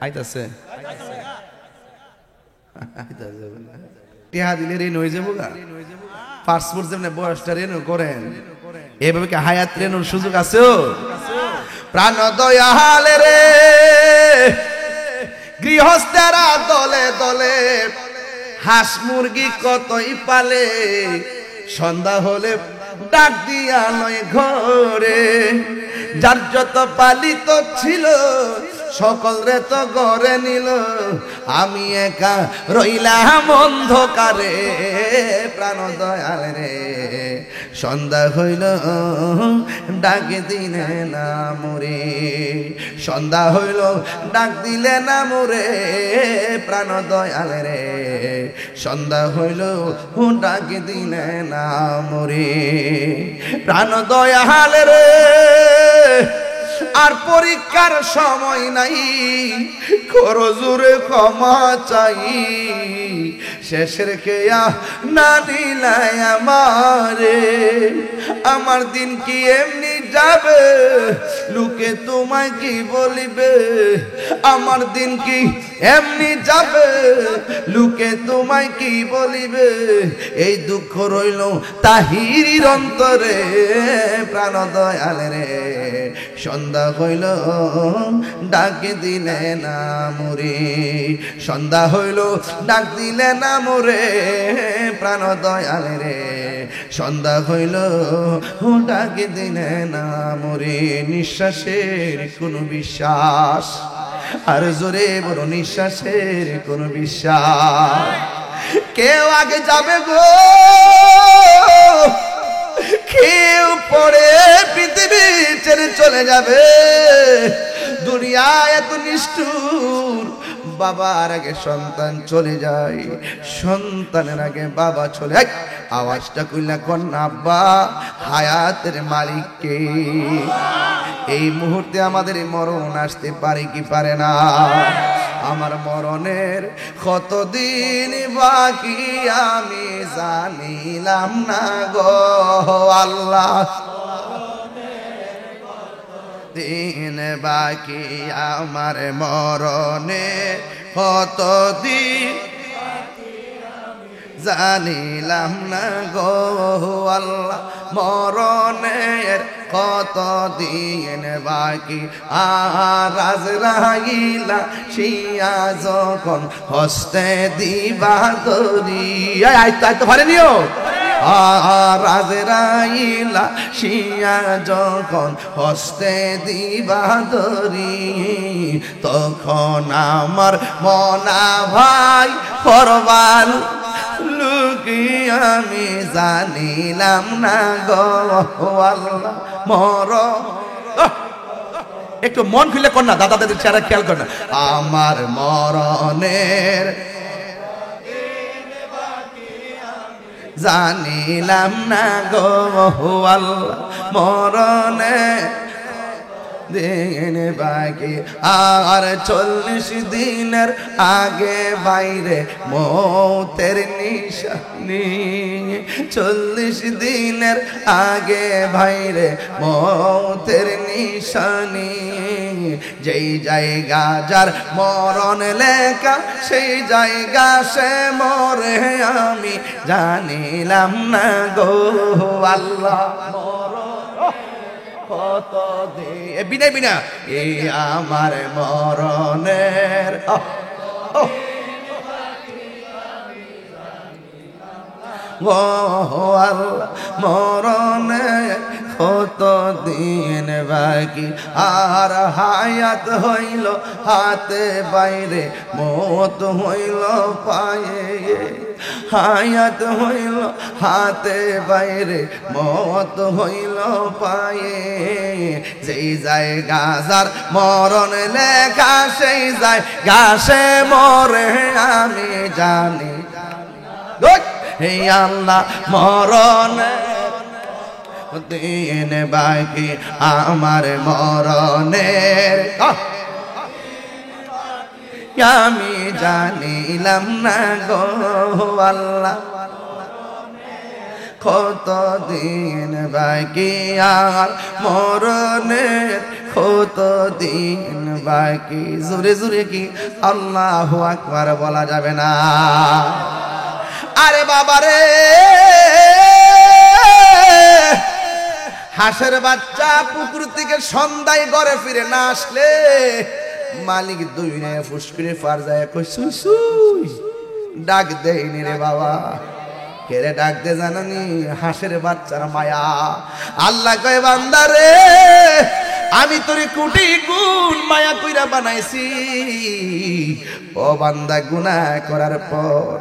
আইতাছে। টেহা দিলে ঋণ হয়ে যাবো গা। পাসপোর্ট যেমন বয়সটা রেনু করেন, এভাবে কি হায়াত রেনুর সুযোগ আছে? প্রাণ দয়াল রে গৃহস্থেরা দলে দলে হাঁস মুরগি কতই পালে, সন্ধ্যা হলে ডাক দিয়া লয় ঘরে। যার যত পালিত ছিল সকল রে তো গড়ে নিল আমি একা রইলাম অন্ধকারে প্রাণ দয়াল রে সন্ধ্যা হইল ডাক দিলে না মোরে সন্ধ্যা হইল ডাক দিলে না মোরে প্রাণ দয়াল রে সন্ধ্যা হইল ডাক দিলে না মোরে প্রাণ দয়াল রে আর পরীক্ষার সময় নাই করো জোরে ক্ষমা চাই শেষের কেয়া না দিলাই আমারে আমার দিন কি এমনি যাবে লোকে তোমায় কি বলিবে আমার দিন কি এমনি যাবে লোকে তোমায় কি বলিবে এই দুঃখ রইল তাহিরির অন্তরে প্রাণ দয়াল রে সন্ধ্যা হইল ডাক দিলে না মোরে সন্ধ্যা হইল ডাক দিলে না মোরে প্রাণ দয়াল রে সন্ধ্যা হইল ডাক দিলে না মোরে নিঃশ্বাসের কোনো বিশ্বাস আর জোরে বড় নিঃশ্বাসের কোনো বিশ্বাস কেউ আগে যাবে গো কেউ পরে পৃথিবী ছেড়ে চলে যাবে দুনিয়া এত নিষ্ঠুর বাবার আগে সন্তান চলে যায় সন্তানের আগে বাবা চলে যায় আওয়াজটা কইলা কন্যা আব্বা হায়াতের মালিককে এই মুহূর্তে আমাদের মরণ আসতে পারে কি পারে না আমার মরণের কতদিন বাকি আমি জানিলাম না গো আল্লাহ দিন বাকি আমার মরণে কতদিন জানিলাম না গো আল্লাহ মরণের কতদিন বাকি আর আজরাইলা শিয়া যখন হস্তে দিবা দরি আই তো ভালো নিও আর আজরাইলা শিয়া যখন হস্তে দিবা দরি তখন আমার মনা ভাই পরবাল লুকি আমি জানিলাম না গো আল্লাহ মর একটু মন খুলে কর না দাদা দাদির চেহারা খেয়াল কর না আমার মরণের জানিলাম না গো আল্লাহ মরণের দিন বাকি আর 40 দিনের আগে বাইরে মৌতের নিশানি 40 দিনের আগে বাইরে মৌতের নিশানি যেই জায়গা যার মরণ লেখা সেই জায়গা সে মরে আমি জানিলাম না গো আল্লাহ কত বিনা বিনা এই আমার মরণের মরণের কত দিন বাকি আর হায়াত হইল হাতে বাইরে মত হইল পায়ে হায়াত হইল হাতে বাইরে মত হইল পায়ে যেই জায়গা যার মরণ লেখা সেই জায়গা সে মরে আমি জানি হে আল্লাহ মরণ দিন বাকি আমার মরণের আমি জানিলাম না গো আল্লাহ কত দিন বাকি আর মরণের কত দিন বাকি জোরে জোরে কি আল্লাহু আকবার বলা যাবে না আরে বাবারে হাঁসের বাচ্চা পুকুর থেকে সন্ধ্যায় ঘরে ফিরে না আসলে মালিক দুই নে ফুসকুরে ফার যায় কই সুই সুই ডাক দেয়নি রে বাবা কেরে ডাক দে জানানি হাঁসের বাচ্চার মায়া আল্লাহ কয় বান্দা রে আমি তোরে কোটি গুণ মায়া কইরা বানাইছি ও বান্দা গুনাহ করার পর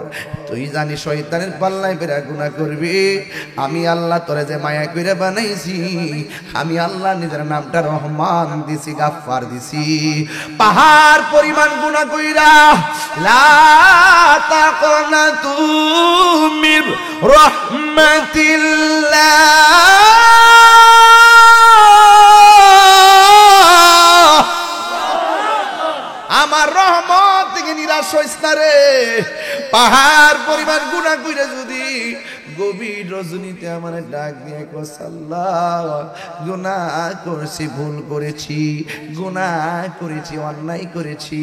তুই জানি শয়তানের পাল্লায় বেরা গুনাহ করবি আমি আল্লাহ তোরে যে মায়া কইরা বানাইছি আমি আল্লাহ নিজের নামটা রহমান দিছি গাফফার দিছি পাহাড় পরিমাণ গুনাহ কইরা লা তাকনাতু মির রাহমাতিল্লাহ আমার রহমত থেকে নিরাশ হইস না রে পাহাড় পরিমাণ গুনাহ কইরা যদি গভীর রজনীতে আমার ডাক দিয়ে কস আল্লাহ গুনাহ করেছি ভুল করেছি গুনাহ করেছি অন্যায় করেছি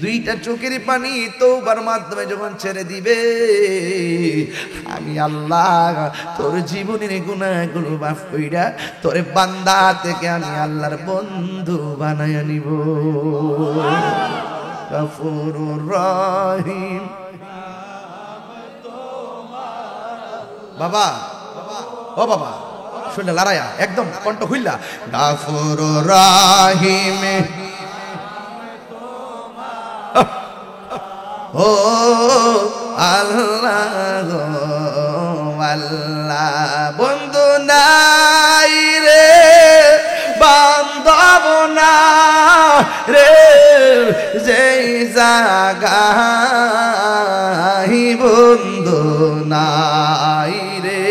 দুইটা চোখের পানি তওবার মাধ্যমে যখন ছেড়ে দিবে আমি আল্লাহ তোর জীবনের গুনাহগুলো মাফ কইরা তোর বান্দা থেকে আমি আল্লাহর বন্ধু বানায়া নিব গফুরুর রহিম বাবা ও বাবা শুনলে লড়াইয়া একদম কণ্ঠ খুললা গাফুরুর রহিম ও আল্লাহ আল্লাহ বন্ধু নাই রে বান্ধব না রে যেই জাগাই বন্ধু নাই রে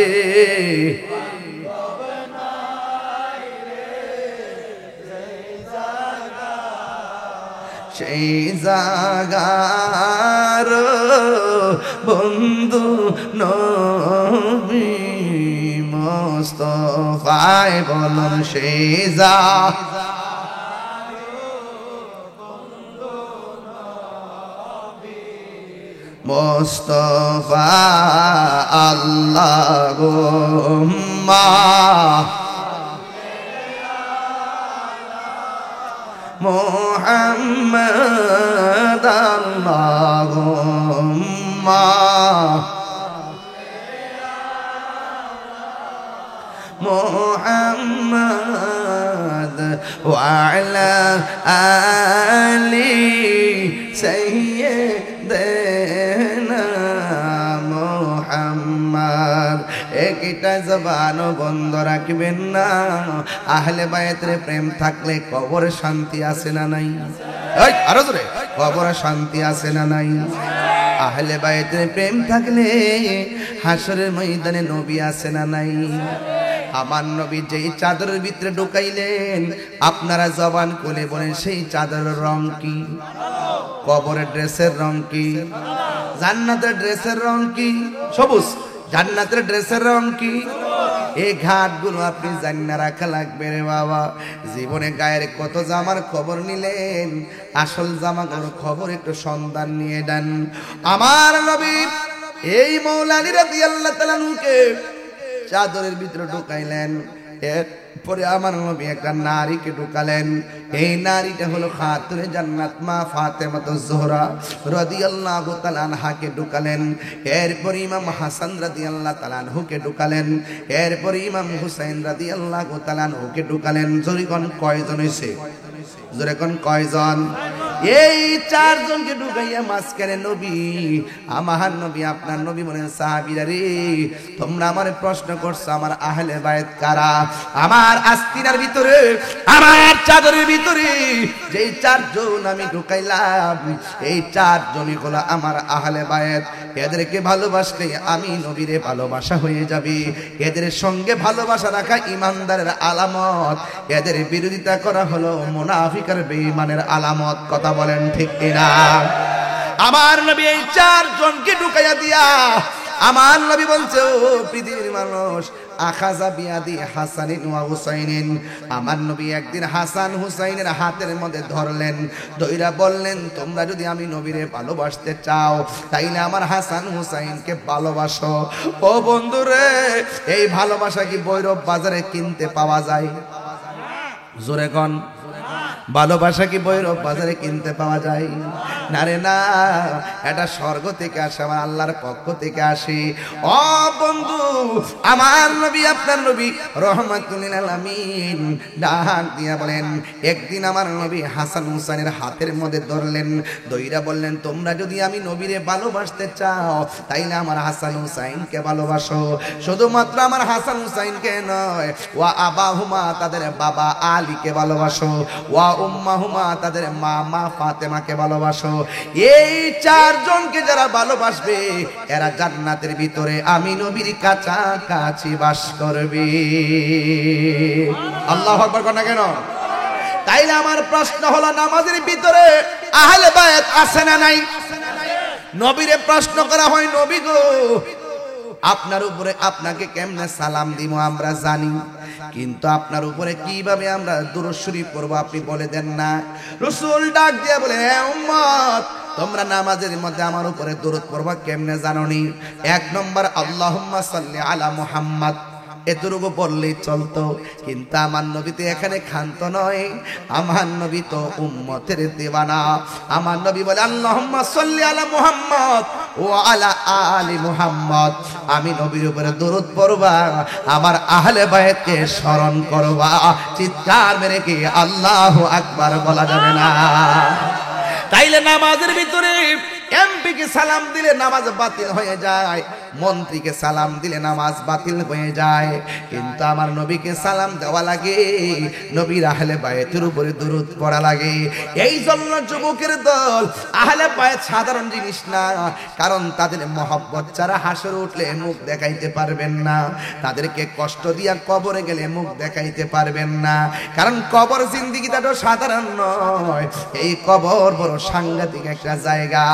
সেই জাগার বন্ধু নবী মুস্তাফায় বলুন সেই মুস্তাফা আল্লাহুম্মা মুহাম্মাদ আল্লাহুম্মা মুহাম্মাদ ওয়া আলা আলি সাইয়্যিদিনা মুহাম্মদ একটা জবানও বন্ধ রাখবেন না আহলে বায়াতের প্রেম থাকলে কবরে শান্তি আছে না নাই এই আরো জোরে কবরে শান্তি আছে না নাই আহলে বায়াতের প্রেম থাকলে হাসরের ময়দানে নবী আছে না নাই আমার নবী যেই চাদরের ভিতরে ঢুকাইলেন আপনারা জবান খুলে বলেন সেই চাদরের রং কি কবরের ড্রেসের রং কি জান্নাতের ড্রেসের রং কি সবুজ জান্নাতের ড্রেসের রং কি এই ঘাটগুলো আপনি জান্না রাখা লাগবে রে বাবা জীবনে গায়ের কত জামার খবর নিলেন আসল জামাগুলোর খবর একটু সন্ধান নিয়ে দেন আমার নবী এই মৌলা আলী রাদিয়াল্লাহু তাআলা নুকে চাদরের ভিতরে ঢুকাইলেন এরপরে আমার নবী একটা নারীকে ঢুকালেন এই নারীটা হলো খাতুনে জান্নাত মা ফাতেমাতুজ জোহরা রাদিয়াল্লাহু তাআলা আনহাকে ঢুকালেন এরপর ইমাম হাসান রাদিয়াল্লাহু তাআলা আনহুকে ঢুকালেন এরপর ইমাম হুসাইন রাদিয়াল্লাহু তাআলা আনহুকে ঢুকালেন জোরে কোন কয়জন হইছে জোরে কোন কয়জন এই চারজনকে ঢুকাইয়া মাঝখানে নবী আমার নবী আপনার নবী বলেন সাহাবীরা রে তোমরা আমারে প্রশ্ন করছো আমার আহলে বায়াত কারা আমার আস্তিনার ভিতরে আমার চাদরের ভিতরে যেই চারজন আমি ঢুকাইলাম এই চারজনই হলো আমার আহলে বায়াত এদেরকে ভালোবাসলে আমি নবীরে ভালোবাসা হয়ে যাবে এদের সঙ্গে ভালোবাসা রাখা ইমানদারের আলামত এদের বিরোধিতা করা হলো মুনাফিকের বেঈমানের আলামত কথা বলেন ঠিক কিনা আমার নবী এই চারজনকে ঢুকাইয়া দিয়া আমার নবী বলছে ও পৃথিবীর মানুষ আখাযা বিয়াদি হাসানিন ওয়া হুসাইনিন আমার নবী একদিন হাসান হুসাইনের হাতের মধ্যে ধরলেন ধইরা বললেন তোমরা যদি আমি নবীরে ভালোবাসতে চাও তাইলে আমার হাসান হুসাইনকে ভালোবাসো ও বন্ধুরে এই ভালোবাসা কি ভৈরব বাজারে কিনতে পাওয়া যায় জোরে কোন ভালোবাসা কি ভৈরব বাজারে কিনতে পাওয়া যায় না রে না এটা স্বর্গ থেকে আসে আমার আল্লাহর পক্ষ থেকে আসে ও বন্ধু আমার নবী আপনার নবী রহমাতুল লিল আলামিন ডাক দিয়া বলেন, একদিন আমার নবী হাসান হুসাইনের হাতের মধ্যে ধরলেন, দইরা বললেন, তোমরা যদি আমি নবীরে ভালোবাসতে চাও তাইলে আমার হাসান হুসাইনকে ভালোবাসো। শুধুমাত্র আমার হাসান হুসাইনকে নয়, ওয়া আবাহুমা তাদের বাবা আলীকে ভালোবাসো, ওয়া উম্মাহুমা তাদের মা ফাতেমাকে ভালোবাসো। এই চারজনকে যারা ভালোবাসবে এরা জান্নাতের ভিতরে আমি নবীর কাছাকাছি বাস করবে। আল্লাহু আকবার কোন কেন? তাইলে আমার প্রশ্ন হলো, নামাজের ভিতরে আহলে বায়াত আছে না নাই? নবীরে প্রশ্ন করা হয়, নবী গো আপনার উপরে আপনাকে কেমনে সালাম দিব আমরা জানি, কিন্তু আপনার উপরে কিভাবে আমরা দুরূদ শরীফ পড়ব আপনি বলে দেন না। রাসূল ডাক দিয়ে বলে, হে উম্মত, তোমরা নামাজের মধ্যে আমার উপরে দুরূদ পড়বা কেমনে জানোনি? এক নম্বর আল্লাহুম্মা সাল্লি আলা মুহাম্মাদ, এতটুকু বললেই চলতো, কিন্তু আমার নবী তো এখানে ক্ষান্ত নয়, আমার নবী তো উম্মতের দিওয়ানা। আমার নবী বলে, আল্লাহুম্মা সাল্লি আলা মুহাম্মদ ওয়া আলা আলি মুহাম্মদ, আমি নবীর উপরে দরুদ পড়বা, আমার আহলে বায়াতকে স্মরণ করবা। চিৎকার মেরে কি আল্লাহু আকবার বলা যাবে না? তাইলে নামাজের ভিতরে এমপিকে সালাম দিলে নামাজ বাতিল হয়ে যায়, মন্ত্রীকে সালাম দিলে নামাজ বাতিল হয়ে যায়, কিন্তু আমার নবীকে সালাম দেওয়া লাগে, নবীর আহলে বায়াতের উপরে দরুদ পড়া লাগে। এই জন্য যুবকের দল আহলে বায়াত সাধারণ জিনিস না, কারণ তাদের মহব্বত ছাড়া হাসরে উঠলে মুখ দেখাইতে পারবেন না, তাদেরকে কষ্ট দিয়া কবরে গেলে মুখ দেখাইতে পারবেন না, কারণ কবর জিন্দেগিটা তো সাধারণ নয়, এই কবর বড় সাংঘাতিক একটা জায়গা।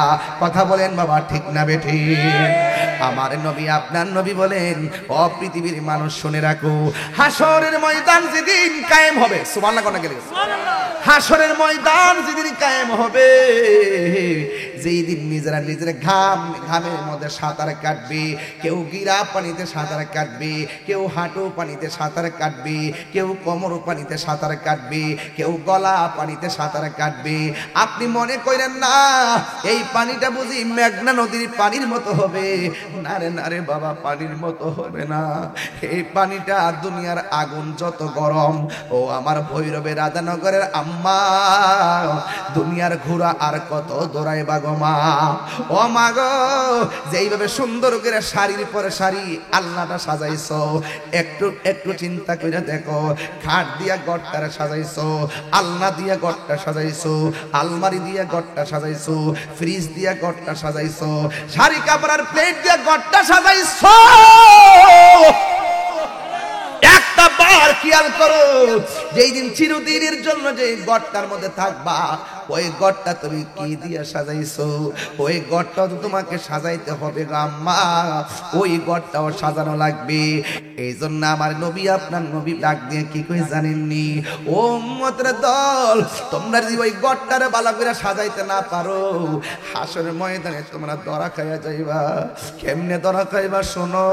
কথা বলেন বাবা, ঠিক না বেঠিক? আমার নবী আপনার নবী বলেন, ও পৃথিবীর মানুষ শুনে রাখো, হাসরের ময়দান যেদিন কায়েম হবে, সুবহানাল্লাহ কোন গেলে, হাসরের ময়দান যেদিন কায়েম হবে, যেই দিন নিজেরা নিজের ঘামের মধ্যে সাঁতার কাটবে, কেউ গিরা পানিতে সাঁতার কাটবে, কেউ হাঁটু পানিতে সাঁতার কাটবে, কেউ কোমর পানিতে সাঁতার কাটবে, কেউ গলা পানিতে সাঁতার কাটবে। আপনি মনে করেন না এই পানিটা বুঝি মেঘনা নদীর পানির মতো হবে, না রে না রে বাবা, পানির মতো হবে না। এই পানিটা দুনিয়ার আগুন যত গরম, ও আমার ভৈরবে রাধানগরের আম্মা, দুনিয়ার ঘোড়া আর কত দৌড়াইবা গো মা, ও মা গো, যেইভাবে সুন্দর করে শাড়ির পরে শাড়ি আলনাটা সাজাইছো, একটু একটু চিন্তা করে দেখো, খাট দিয়া গড়টা সাজাইছো, আলনা দিয়া গড়টা সাজাইছো, আলমারি দিয়া গড়টা সাজাইছো, ফ্রিজ দিয়া গড়টা সাজাইছো, শাড়ি কাপড়ের প্লেট দিয়া গড়টা সাজাইছো, একটা বার খেয়াল করো, যেই দিন চিরদিনের জন্য যে গড়টার মধ্যে থাকবা, ওই গড়টা তুমি কি দিয়ে সাজাইছো? ওই গড়টাও তো তোমাকে সাজাইতে হবে গো আম্মা, ওই গড়টাও সাজানো লাগবে। এই জন্য আমার নবী আপনার নবী ডাক দিয়ে কি কই জানেননি? ও উম্মতের দল, তোমরা যদি ওই গড়টারে ভালো করে সাজাইতে না পারো, হাসরের ময়দানে তোমরা ধরা খাইয়া যাইবা। কেমনে ধরা খাইবা শোনো,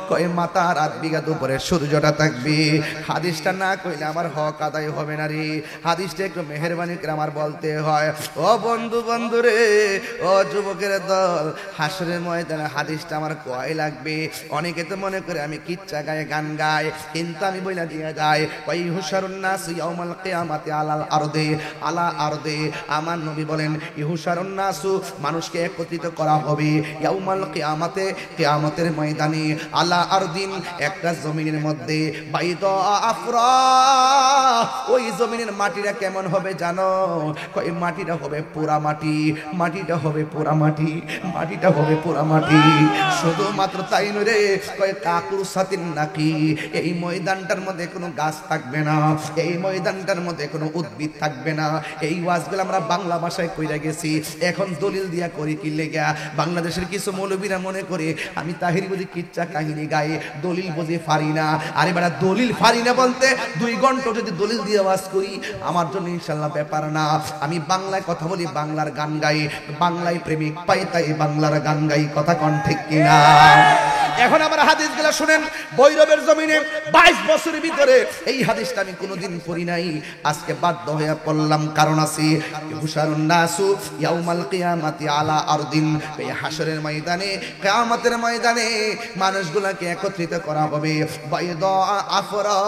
কয় মাথার 8 বিঘা উপরে সূর্যটা থাকবে। হাদিসটা না কইলে আমার হক আদায় হবে না রে, হাদিসটা একটু মেহেরবানি করে আমার বলতে হয়। ও বন্ধু বন্ধু রে, ও যুবকের দল, হাসরের ময়দানে হাদিসটা আমার কয় লাগবে। অনেকে তো মনে করে আমি কিচ্ছা গায়ে গান গাই, কিন্তু আমি বইলা দিয়ে যাই, ওই হুশারুন নাস ইয়াউমাল কিয়ামাতি আলাল আরদে আলা আরদে। আমার নবী বলেন, ইহুশারুন নাস, মানুষকে একত্রিত করা হবে ইয়াউমাল কিয়ামাতে, কিয়ামতের ময়দানে, আলা আরদিন, একটা জমিনের মধ্যে, বাইদা আফরা, ওই জমিনের মাটিটা কেমন হবে জানো? কই মাটিটা হবে পোড়া মাটি, মাটিটা হবে পোড়া মাটি, মাটিটা হবে পোড়া মাটি। শুধুমাত্র তাই নয় রে, কই কাকুর সাতিন নাকি, এই ময়দানটার মধ্যে কোনো গাছ থাকবে না, এই ময়দানটার মধ্যে কোনো উদ্ভিদ থাকবে না। এই ওয়াজগুলো আমরা বাংলা ভাষায় কইরা গেছি, এখন দলিল দিয়া করি কি লেগা? বাংলাদেশের কিছু মৌলবীরা মনে করে আমি তাহিরি বুঝি কিচ্ছা কাহিনী গাই, দলিল বুঝি পারি না। আরে বেটা, দলিল পারি না বলতে 2 ঘন্টা যদি দলিল দিয়ে ওয়াজ করি আমার জন্য ইনশাআল্লাহ ব্যাপার না। আমি বাংলায় কথা বলি, বাংলার গান গাই, বাংলায় প্রেমিক পাই তাই বাংলার গান গাই। কথা কোন ঠিক কিনা? এখন আমার হাদিসগুলো শুনেন। বৈরবের জমিনে 22 বছরের ভিতরে এই হাদিসটা আমি কোনোদিন পড়ি নাই, আজকে বাধ্য হয়ে পড়লাম। কারণ আছে, ইউশারুন নাসু ইয়াউমাল কিয়ামাতি আলা আরদিন, এই হাশরের ময়দানে, কিয়ামতের ময়দানে মানুষগুলোকে একত্রিত করা হবে। বাইদা আফরা,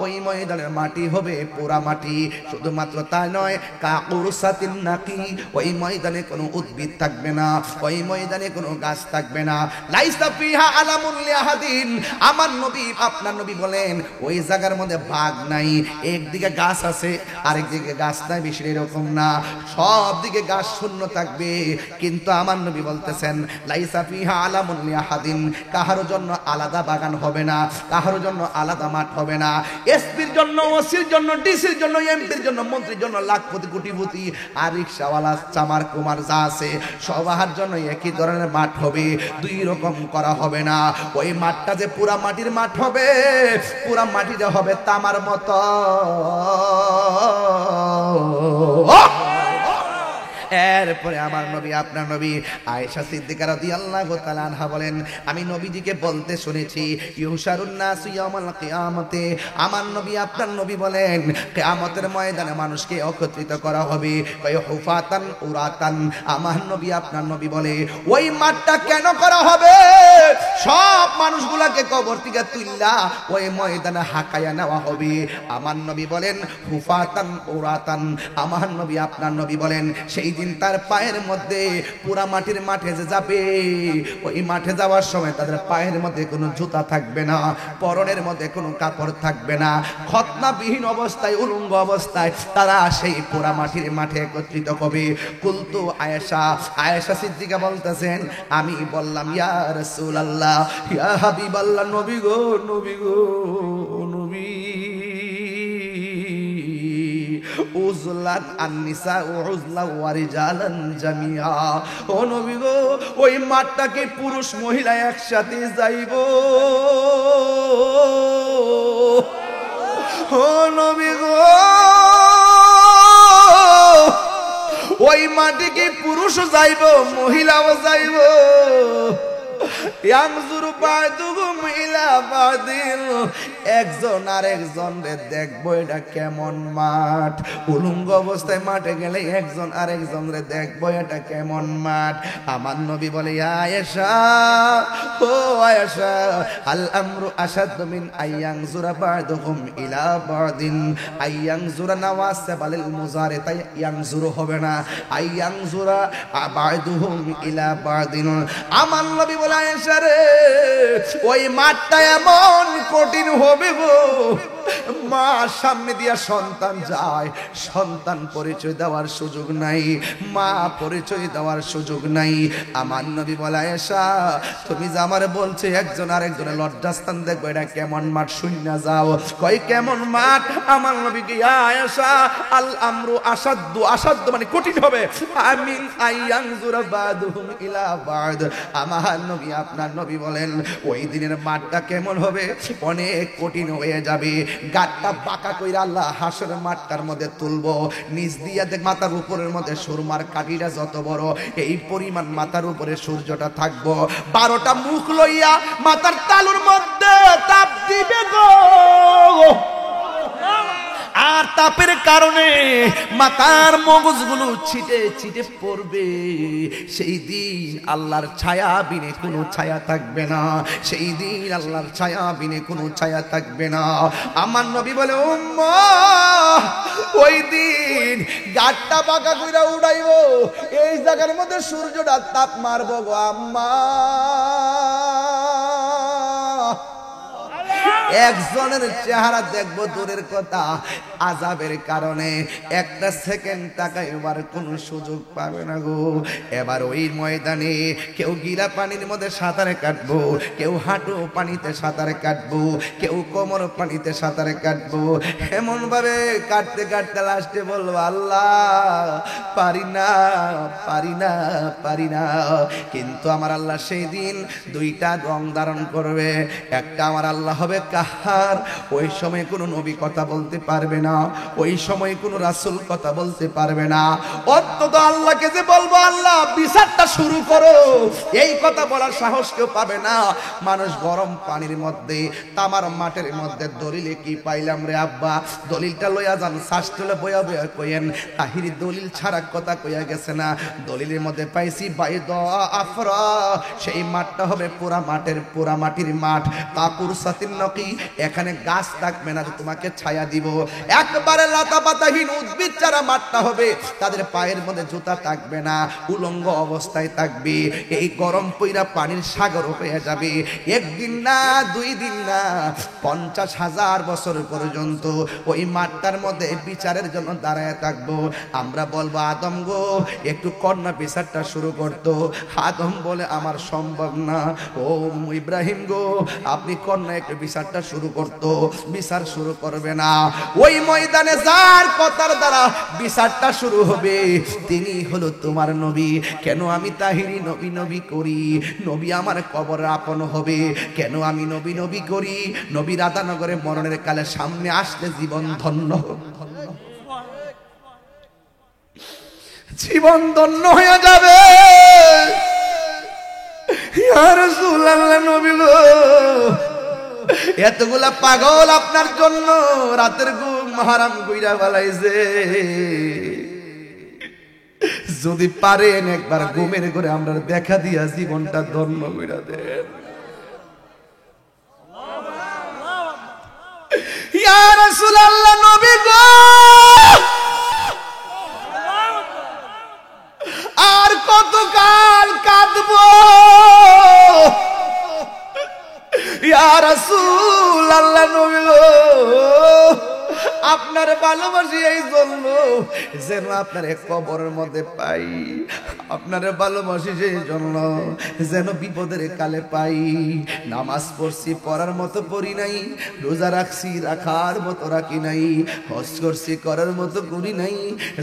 ওই ময়দানের মাটি হবে পোড়া মাটি। শুধুমাত্র তাই নয়, কাকুরসাতিন নাকি, ওই ময়দানে কোনো উদ্ভিদ থাকবে না, ওই ময়দানে কোনো গাছ থাকবে না। লাইসা ফিহা আলামুন লিআহাদিন, আমার নবী আপনার নবী বলেন ওই জায়গার মধ্যে ভাগ নাই, একদিকে গাছ আছে আরেকদিকে গাছ নাই, বেশি এরকম না, সব দিকে গাছ শূন্য থাকবে। কিন্তু আমার নবী বলতেছেন লাইসা ফিহা আলামুন লিআহাদিন, কাহারো জন্য আলাদা বাগান হবে না, কাহারো জন্য আলাদা মাঠ হবে না। এসপির জন্য, ওসির জন্য, ডিসির জন্য, এমপির জন্য, মন্ত্রীর জন্য, লাখপতি কোটিপতি আর রিকশাওয়ালা চামার কুমার যা আছে সবার জন্য একই ধরনের মাঠ হবে, দুই রকম করা হবে না। ওই মাঠটা যে পুরা মাটির মাঠ হবে, পুরা মাটিটা হবে তামার মতো। এরপরে আমার নবী আপনার নবী আয়েশা সিদ্দিকা রাদিয়াল্লাহু তাআলা আনহা বলেন, আমি নবীজিকে বলতে শুনেছি ইউশারুন নাস ইয়াউমাল কিয়ামতে, আমার নবী আপনার নবী বলেন কিয়ামতের ময়দানে মানুষকে একত্রিত করা হবে হুফাতান উরাতান। আমার নবী আপনার নবী বলে ওই মাঠটা কেন করা হবে? সব মানুষগুলোকে কবর থেকে তুইলা ওই ময়দানে হাঁকায়া নেওয়া হবে। আমার নবী বলেন হুফাতান উরাতান। আমার নবী আপনার নবী বলেন সেই দিন তার পায়ের মধ্যে পুরা মাটির মাঠে যে যাবে, ওই মাঠে যাওয়ার সময় তাদের পায়ের মধ্যে কোনো জুতা থাকবে না, পরনের মধ্যে কোনো কাপড় থাকবে না, খতনাবিহীন অবস্থায়, উলঙ্গ অবস্থায় তারা সেই পুরা মাটির মাঠে একত্রিত হবে। কুলতু আয়েশা, আয়েশা সিদ্দিকা বলতেছেন আমি বললাম ইয়া রাসূলুল্লাহ, ইয়া হাবিবাল্লাহ, নবী গো, নবী গো, নবী, উজলাত আন-নিসা উজলা ওয়া রিজালান জামিআ, ও নবী গো ওই মাঠটাকে পুরুষ মহিলা একসাথে যাইবো, ও নবী গো ওই মাটিকে পুরুষও যাইবো মহিলাও যাইবো। ইয়ানজুরু বা'দুহুম ইলা বা'দিন, একজন আরেকজনকে দেখবো এটা কেমন মাঠ। উলঙ্গ অবস্থায় মাঠে গেলে একজন আরেকজনকে দেখবো এটা কেমন মাঠ। আমার নবী বলে আয়েশা, ও আয়েশা, আল আমরু আশাদ্দু মিন আইয়ানজুরা বা'দুহুম ইলা বা'দিন, আইয়ানজুরা নাওয়াসিবাল মুজারি, তাই ইয়ানজুরু হবে না, আইয়ানজুরা বা'দুহুম ইলা বা'দিন। আমার নবী বলে আয়েশা রে, ওই মাঠটা এমন কঠিন হবে গো, মা সামনে দিয়া সন্তান যায়, সন্তান পরিচয় দেওয়ার সুযোগ নাই, মা পরিচয় দেওয়ার সুযোগ নাই। আমার নবী বলে আয়েশা তুমি যে আমার বলছে একজন আরেকজনের লজ্জাস্থান দেখবো, এটা কেমন মাঠ শুননা যাও। কই কেমন মাঠ? আমার নবীকে আয়েশা আল আমরু আসাদ্দু, আসাদ্দু মানে কঠিন হবে, আমিন আইয়ানজুরা বা'দুহুম ইলা বা'দ। আমার নবী আপনার নবী বলেন ওই দিনের মাঠটা কেমন হবে? অনেক কঠিন হয়ে যাবে। গাটটা বাঁকা কইরা আল্লাহ হাসরের মাঠটার মধ্যে তুলবো, নিচ দিয়া দেখ মাথার উপরের মধ্যে সুরমার কাঠিটা যত বড়, এই পরিমাণ মাথার উপরে সূর্যটা থাকবো, 12টা মুখ লইয়া মাথার তালুর মধ্যে তাপ দিবে গো, আর তাপের কারণে মাথার মগজগুলো ছিটে ছিটে পড়বে। সেই দিন আল্লাহর ছায়া বিনে কোনো ছায়া থাকবে না, সেই দিন আল্লাহর ছায়া বিনে কোনো ছায়া থাকবে না। আমার নবী বলে উম্মাহ ওই দিন গাটটা বাঁকা কইরা উড়াইবো, এই জায়গার মধ্যে সূর্যটা তাপ মারবো গো আম্মা। একজনের চেহারা দেখবো দূরের কথা, আযাবের কারণে একটা সেকেন্ড তাকাইবার কোনো সুযোগ পাবে না গো। এবার ওই ময়দানে কেউ গিরা পানির মধ্যে সাঁতারে কাটবো, কেউ হাঁটু পানিতে সাঁতারে কাটবো, কেউ কোমর পানিতে সাঁতারে কাটবো। এমন ভাবে কাটতে কাটতে লাস্টে বলবো আল্লাহ পারি না, পারি না, পারি না। কিন্তু আমার আল্লাহ সেই দিন দুইটা রং ধারণ করবে, একটা আমার আল্লাহ হবে কাহার। ওই সময় কোনো নবী কথা বলতে পারবে না, ওই সময় কোনো রাসূল কথা বলতে পারবে না। অন্তত আল্লাহকে যে বলবো আল্লাহ বিচারটা শুরু করো, এই কথা বলার সাহস কেউ পাবে না। মানুষ গরম পানির মধ্যে, তামার মাটির মধ্যে দলিলে কি পাইলাম রে আব্বা, দলিলটা লইয়া যান, শাস্ত্রলে বয়া বয়া কইেন তাহিরি দলিল ছাড়া কথা কইয়া গেছে না। দলিলের মধ্যে পাইছি বাইদ আফরা, সেই মাঠটা হবে পুরা মাটির মাঠ। কাকুর সাতিন নকি, এখানে গাছ থাকবে না, তোমাকে ছায়া দিব। একবারে লতা পাতাহীন উদ্ভিদ ছাড়া মাঠটা হবে, তাদের পায়ের মধ্যে জুতা থাকবে না, উলঙ্গ অবস্থায় থাকবে। এই গরম পইরা পানির সাগর হয়ে যাবে। একদিন না, 2 দিন না, 50,000 বছর পর্যন্ত ওই মাঠটার মধ্যে বিচারের জন্য দাঁড়ায় থাকবো। আমরা বলবো আদম গো একটু কন্যা বিচারটা শুরু করতো। আদম বলে আমার সম্ভব না। ও ইব্রাহিম গো আপনি কন্যা একটু বিচারটা শুরু করতো। বিচার শুরু করবে না। ওই ময়দানে যার কথার দ্বারা বিচারটা শুরু হবে তিনি হলো তোমার নবী। কেন আমি তাহিরি নবী নবী করি? নবী আমার কবর আপন হবে। কেন আমি নবী নবী করি? নবী রাধানগরে মরণের কালে সামনে আসলে জীবন ধন্য, জীবন ধন্য হয়ে যাবে। ইয়া রাসূলুল্লাহ নবী গো, এতগুলা পাগল আপনার জন্য রাতের ঘুম হারাম কইরা ফেলাইছে। যদি পারেন একবার ঘুমের ঘরে আমরা দেখা দিয়া জীবনটা ধন্য কইরা দেন। ইয়া রাসূলুল্লাহ নবী গো, আর কতকাল কাঁদবো? ইয়া রাসূলুল্লাহ নবী গো, আপনার ভালোবাসি এই জন্য যেন আপনার এক কবরের মধ্যে পাই। আপনার ভালোবাসি সেই জন্য যেন বিপদের কালে পাই। নামাজ পড়ছি পড়ার মতো পড়ি নাই, রোজা রাখছি রাখার মতো রাখি নাই, হজ করছি করার মতো করি নাই,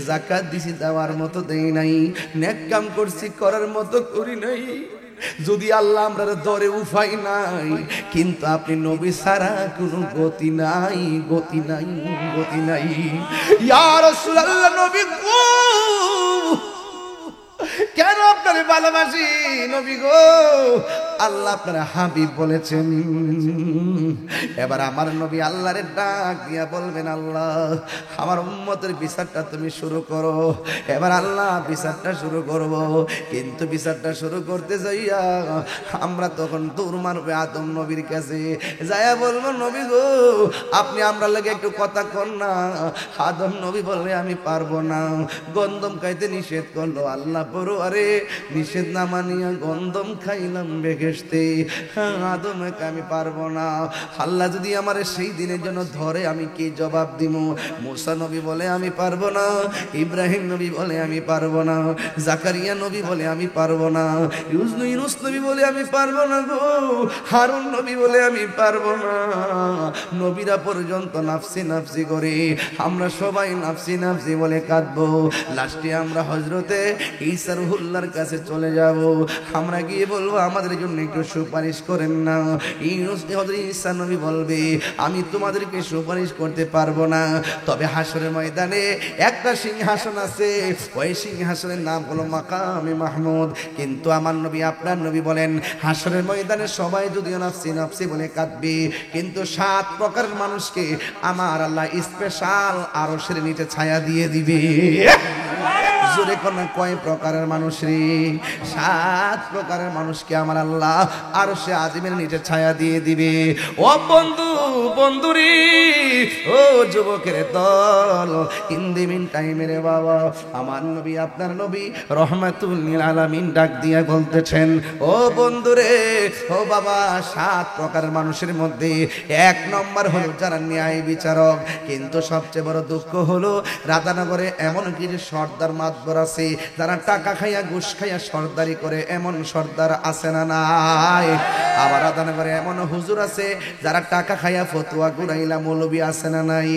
যাকাত দিছি দেওয়ার মতো দেই নাই, নেক কাম করছি করার মতো করি নাই। যদি আল্লাহ আমরা ধরে উপাই নাই, কিন্তু আপনি নবী ছাড়া কোনো গতি নাই, গতি নাই, গতি নাই। ইয়া রাসূলুল্লাহ নবী গো, কেন আপনার ভালোবাসি নবী গো? আল্লাহ আপনার হাবিব বলেছেন। এবার আমার নবী আল্লাহরে ডাক দিয়া বলবেন আল্লাহ আমার উম্মতের বিচারটা তুমি শুরু করো। এবার আল্লাহ বিচারটা শুরু করব, কিন্তু বিচারটা শুরু করতে যাইয়া আমরা তখন দৌড় মারবে আদম নবীর কাছে, যাইয়া বলবো নবী গো আপনি আমরা লাগে একটু কথা কন না। আদম নবী বললে আমি পারবো না, গন্ধম খাইতে নিষেধ করলো আল্লাহ বড়, আরে নিষেধ না মানিয়া গন্ধম খাইলাম বেহেশতে। আদমকে আমি পারবো না। আল্লাহ যদি আমার সেই দিনের জন্য ধরে আমি কি জবাব দিব? মুসা নবী বলে আমি পারবো না, ইব্রাহিম নবী বলে আমি পারবো না, জাকারিয়া নবী বলে আমি পারবো না, ইউনুস নবী বলে আমি পারবো না গো, হারুন নবী বলে আমি পারবো না। নবীরা পর্যন্ত নাফসি নাফসি করে, আমরা সবাই নাফসি নাফসি বলে কাঁদবো। লাস্টে আমরা হযরতে ঈসা রুহুল্লাহর কাছে চলে যাব। আমরা গিয়ে বলবো আমাদের জন্য একটু সুপারিশ করেন না। হযরত ঈসা নবী বলবে আমি তোমাদেরকে সুপারিশ করতে পারবো না, তবে হাসরের ময়দানে একটা সিংহাসন আছে, ওই সিংহাসনের নাম হলো মাকামে মাহমুদ। কিন্তু আমার নবী আপনার নবী বলেন হাসরের ময়দানে সবাই যদিও নাফসি নাফসি বলে কাঁদবে, কিন্তু 7 প্রকারের মানুষকে আমার আল্লাহ স্পেশাল আরশের নিচে ছায়া দিয়ে দিবে। জোরে কোন কয় প্রকারের মানুষ রে? 7 প্রকারের মানুষকে আমার আল্লাহ আরশে আজিমের নিচে ছায়া দিয়ে দিবে। ও বন্ধু বন্ধুরি, ও যুবকের দল, ইন দি মিন টাইমে রে বাবা আমার নবী আপনার নবী রহমাতুল লিল আলামিন ডাক দিয়া বলতেছেন ও বন্ধুরে, ও বাবা 7 প্রকারের মানুষের মধ্যে 1 নম্বর হলো যারা ন্যায় বিচারক। কিন্তু সবচেয়ে বড় দুঃখ হলো রাধানগরে এমন কিছু সর্দার মাতবর আছে যারা টাকা খাইয়া ঘুষ খাইয়া সর্দারি করে, এমন সর্দার আছে না নাই? আবার রাধানগরে এমন হুজুর আছে যারা টাকা খাইয়া ফতুয়া ঘুরাইলা মৌলবী আছে না নাই?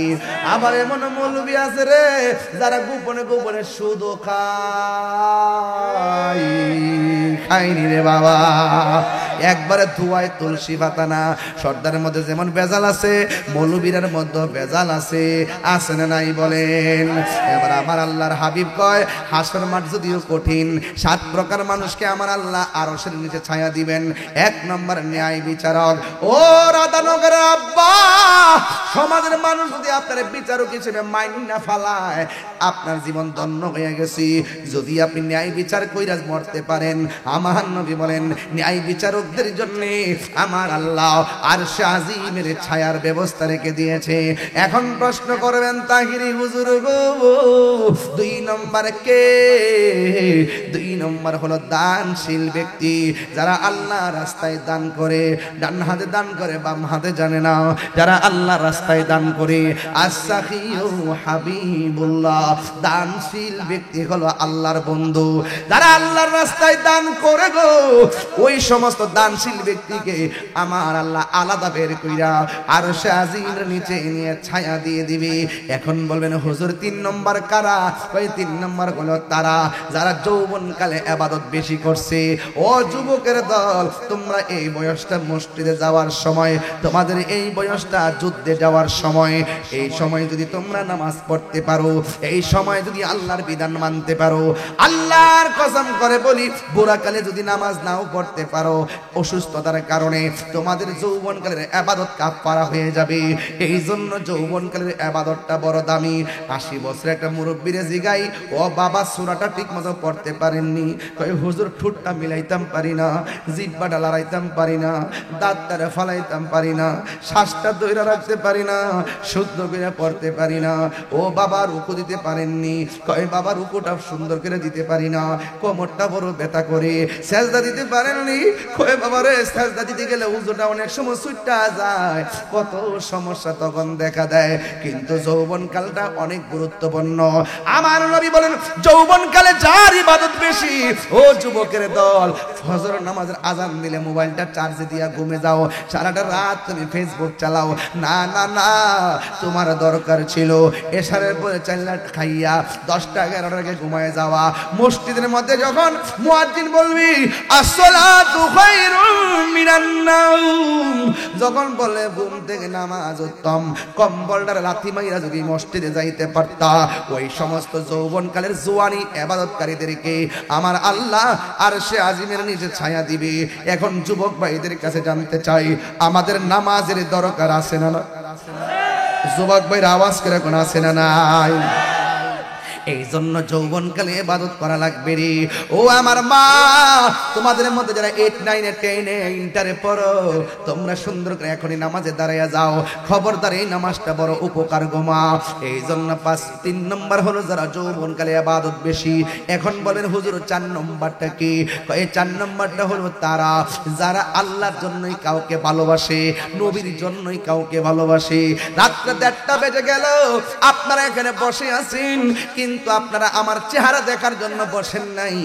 আবার এমন মৌলবী আছে রে যারা গোপনে গোপনে সুদও খায়নি রে বাবা। একবারে ধোয়ায় তুলসী পাতা না। সর্দারের মধ্যে যেমন ভেজাল আছে, মৌলবীরের মধ্যে ভেজাল আছে, আছে না নাই বলেন? এবার আমার আল্লাহর হাবিব কয়, হাসর মাঠ যদিও কঠিন, 7 প্রকার মানুষকে আমার আল্লাহ আরশের নিচে ছায়া দিবেন। 1 নম্বর ন্যায় বিচারক। ও রাধানগরের আব্বা, সমাজের মানুষ যদি আপনার বিচারক হিসেবে মাইন না ফালায়, আপনার জীবন ধন্য হয়ে গেছি। যদি আপনি ন্যায় বিচার কইরা মরতে পারেন, আমার নবী বলেন ন্যায় বিচারকদের জন্য আমার আল্লাহ আরশে আজিমের ছায়ার ব্যবস্থা রেখে দিয়েছে। এখন প্রশ্ন করবেন, তাহিরি হুজুর গো, 2 নম্বর কে? 2 নম্বর হলো দানশীল ব্যক্তি, যারা আল্লাহ রাস্তায় দান করে, ডান হাতে দান করে, বাম হাতে জানে না, যারা আল্লাহ রাস্তায় দান করে। আস-সাখিয়ু হাবিবুল্লাহ, দানশীল ব্যক্তি হলো আল্লাহর বন্ধু। যারা আল্লাহর রাস্তায় দান করে গো, ওই সমস্ত দানশীল ব্যক্তিকে আমার আল্লাহ আলাদা বের কইরা আরশে আজিমের নিচে নিয়ে ছায়া দিয়ে দিবে। এখন বলবেন হুজুর 3 নম্বর কারা? ওই 3 নম্বর হলো তারা যারা যৌবনকালে ইবাদত বেশি করছে। ও যুবকের দল, তোমরা এই বয়সটা মসজিদে যাওয়ার সময়, তোমাদের এই বয়সটা যুদ্ধে যাওয়ার সময়, এই সময় যদি তোমরা নামাজ পড়তে পারো, এই সময় যদি আল্লাহর বিধান মানতে পারো, আল্লাহর কসম করে বলি, বুড়াকালে যদি নামাজ নাও পড়তে পারো, অসুস্থতার কারণে তোমাদের যৌবনকালের ইবাদত কাফারা হয়ে যাবে। এই জন্য যৌবনকালের ইবাদতটা বড় দামি। 80 বছরের একটা মুরব্বিরে জিগাই, ও বাবা সূরাটা ঠিকমতো পড়তে পারেননি? কই হুজুর ঠোঁটটা মিলাইতাম পারি না, জিহ্বাটা লড়াইতাম পারি না, দাঁতটা ফালাইতাম পারি না, শ্বাসটা ধরে রাখতে পারি না, শুদ্ধ করে পড়তে পারি না। ও বাবা রুকু দিতে পারেননি? কই বাবা রুকুটা সুন্দর করে দিতে পারি না, কোমরটা বড় ব্যথা করে। সেজদা দিতে পারেননি? কই বাবা রে, সেজদা দিতে গেলে উজুটা অনেক সময় ছুট্টা যায়, কত সমস্যা তখন দেখা দেয়। কিন্তু যৌবনকালটা অনেক গুরুত্বপূর্ণ। আমার নবী বলেন, যৌবনকালে যার ইবাদত বেশি, ও যুবকের দল, ফজর নামাজের আজান দিলে মোবাইলটা চার্জে দিয়া ঘুমে যাও, সারাটা রাত তুমি ফেসবুক চালাও। না না না, তোমার দরকার ছিল এশারের পরে 4 লাখ খাইয়া 10টা 11টার আগে ঘুমায় যাওয়া। মসজিদের মধ্যে যখন মুয়াজ্জিন বলবি আসসালাতু খায়রুম মিনান নাওম, যখন বলে ঘুম থেকে নামাজ উত্তম, কম্বলটার লাথি মাইরা যদি মসজিদে যাইতে পারতা, ওই সমস্ত যৌবনকালের জোয়ানি ইবাদতকারীদেরকে আমার আল্লাহ আরশে আজিমের নিচে ছায়া দিবে। এখন যুবক ভাইদের কাছে জানতে চাই, আমাদের নামাজের দরকার আছে না? যুবক ভাইরা আওয়াজ করে কোন আছে না নাই? এই জন্য যৌবনকালে ইবাদত করা লাগবে রে। ও আমার মা, তোমাদের মধ্যে যারা 8, 9, 10 ইন্টারে পড়ো, তোমরা সুন্দর করে এখনই নামাজে দাঁড়াইয়া যাও। খবরদার, এই নামাজটা বড় উপকার গো মা। এই জন্য 3 নম্বর হলো যারা যৌবনকালে ইবাদত বেশি। এখন বলেন হুজুর 4 নম্বরটা কি? এই 4 নম্বরটা হলো তারা যারা আল্লাহর জন্যই কাউকে ভালোবাসে, নবীর জন্যই কাউকে ভালোবাসে। রাত্রে 1:30টা বেজে গেল, আপনারা এখানে বসে আছেন, কিন্তু আপনারা আমার চেহারা দেখার জন্য বসেন নাই,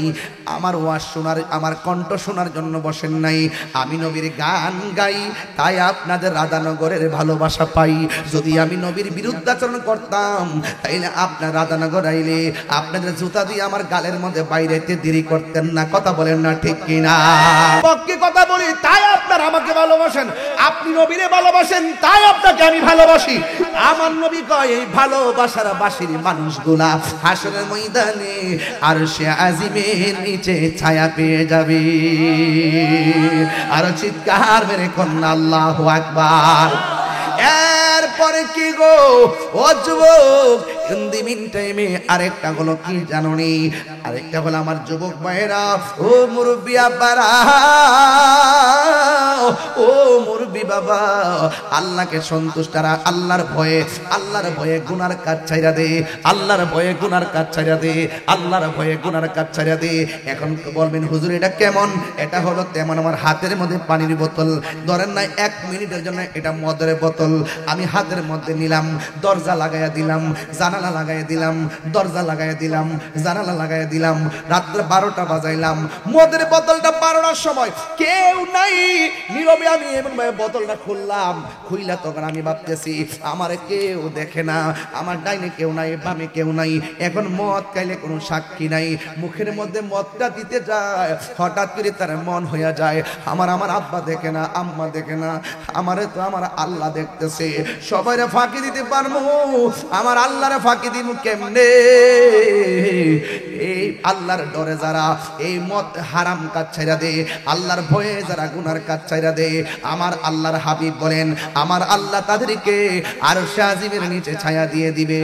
আমার ওয়াজ শোনার, আমার কণ্ঠ শোনার জন্য বসেন নাই। আমি নবীর গান গাই, তাই আপনাদের রাধানগরের ভালোবাসা পাই। যদি আমি নবীর বিরুদ্ধাচরণ করতাম, তাইলে আপনার রাধানগর আইলে আপনাদের জুতা দিয়ে আমার গালের মধ্যে বাইরেতে দেরি করতেন না। কথা বলেন না ঠিক কিনা? পক্ষে কথা বলি, তাই আপনারা আমাকে ভালোবাসেন। আপনি নবীরে ভালোবাসেন, তাই আপনাকে আমি ভালোবাসি। আমার নবী কয়, এই ভালোবাসার বাসির মানুষগুলা হাসরের ময়দানে আরশে আজিমের নিচে ছায়া পেয়ে যাবে। আর চিৎকার মেরে কন্যা আল্লাহু আকবার। এরপরে কি গো ও যুবক, ইন দি মিন টাইমে আরেকটা হলো কি জানোনি? আরেকটা হলো আমার যুবক ভাইরা, ও মুরব্বি আব্বারা, ও মুরব্বি বাবা, আল্লাহকে সন্তুষ্টরা, আল্লাহর ভয়ে গুনার কাজ ছাইরা দে, আল্লাহর ভয়ে গুনার কাজ ছাইরা দে, আল্লাহর ভয়ে গুনার কাজ ছাইরা দে। এখন বলবেন হুজুর এটা কেমন? এটা হলো তেমন আমার হাতের মধ্যে পানির বোতল, ধরেন না 1 মিনিটের জন্য এটা মদের বোতল আমি হাতের মধ্যে নিলাম, দরজা লাগাইয়া দিলাম, জানালা লাগাইয়া দিলাম, দরজা লাগাইয়া দিলাম, জানালা লাগাইয়া দিলাম, রাত্রে 12টা বাজাইলাম, মদের বোতলটা 12টার সময় কেউ নাই, নীরবে আমি এমন ভাবে বোতলটা খুললাম, খুইলা তখন আমি ভাবতেছি আমার কেউ দেখে না, আমার ডাইনে কেউ নাই, বামে কেউ নাই, এখন মদ খাইলে কোনো সাক্ষী নাই, মুখের মধ্যে মদটা দিতে যায়, হঠাৎ করে তার মন হইয়া যায় আমার আব্বা দেখে না, আম্মা দেখে না, আমারে তো আমার আল্লাহ দেখতেছে, সবাইরে ফাঁকি দিতে পারবো, আমার আল্লাহরে ফাঁকি দিব কেমনে? এই আল্লাহর ডরে যারা এই মদ হারাম কাজ ছাইরা দে, আল্লাহর ভয়ে যারা গুনার কাজ ছাইরা দে, আমার আল্লাহর হাবিব বলেন আমার আল্লাহ তাদেরকে আরশ আজিমের নিচে ছায়া দিয়ে দিবে।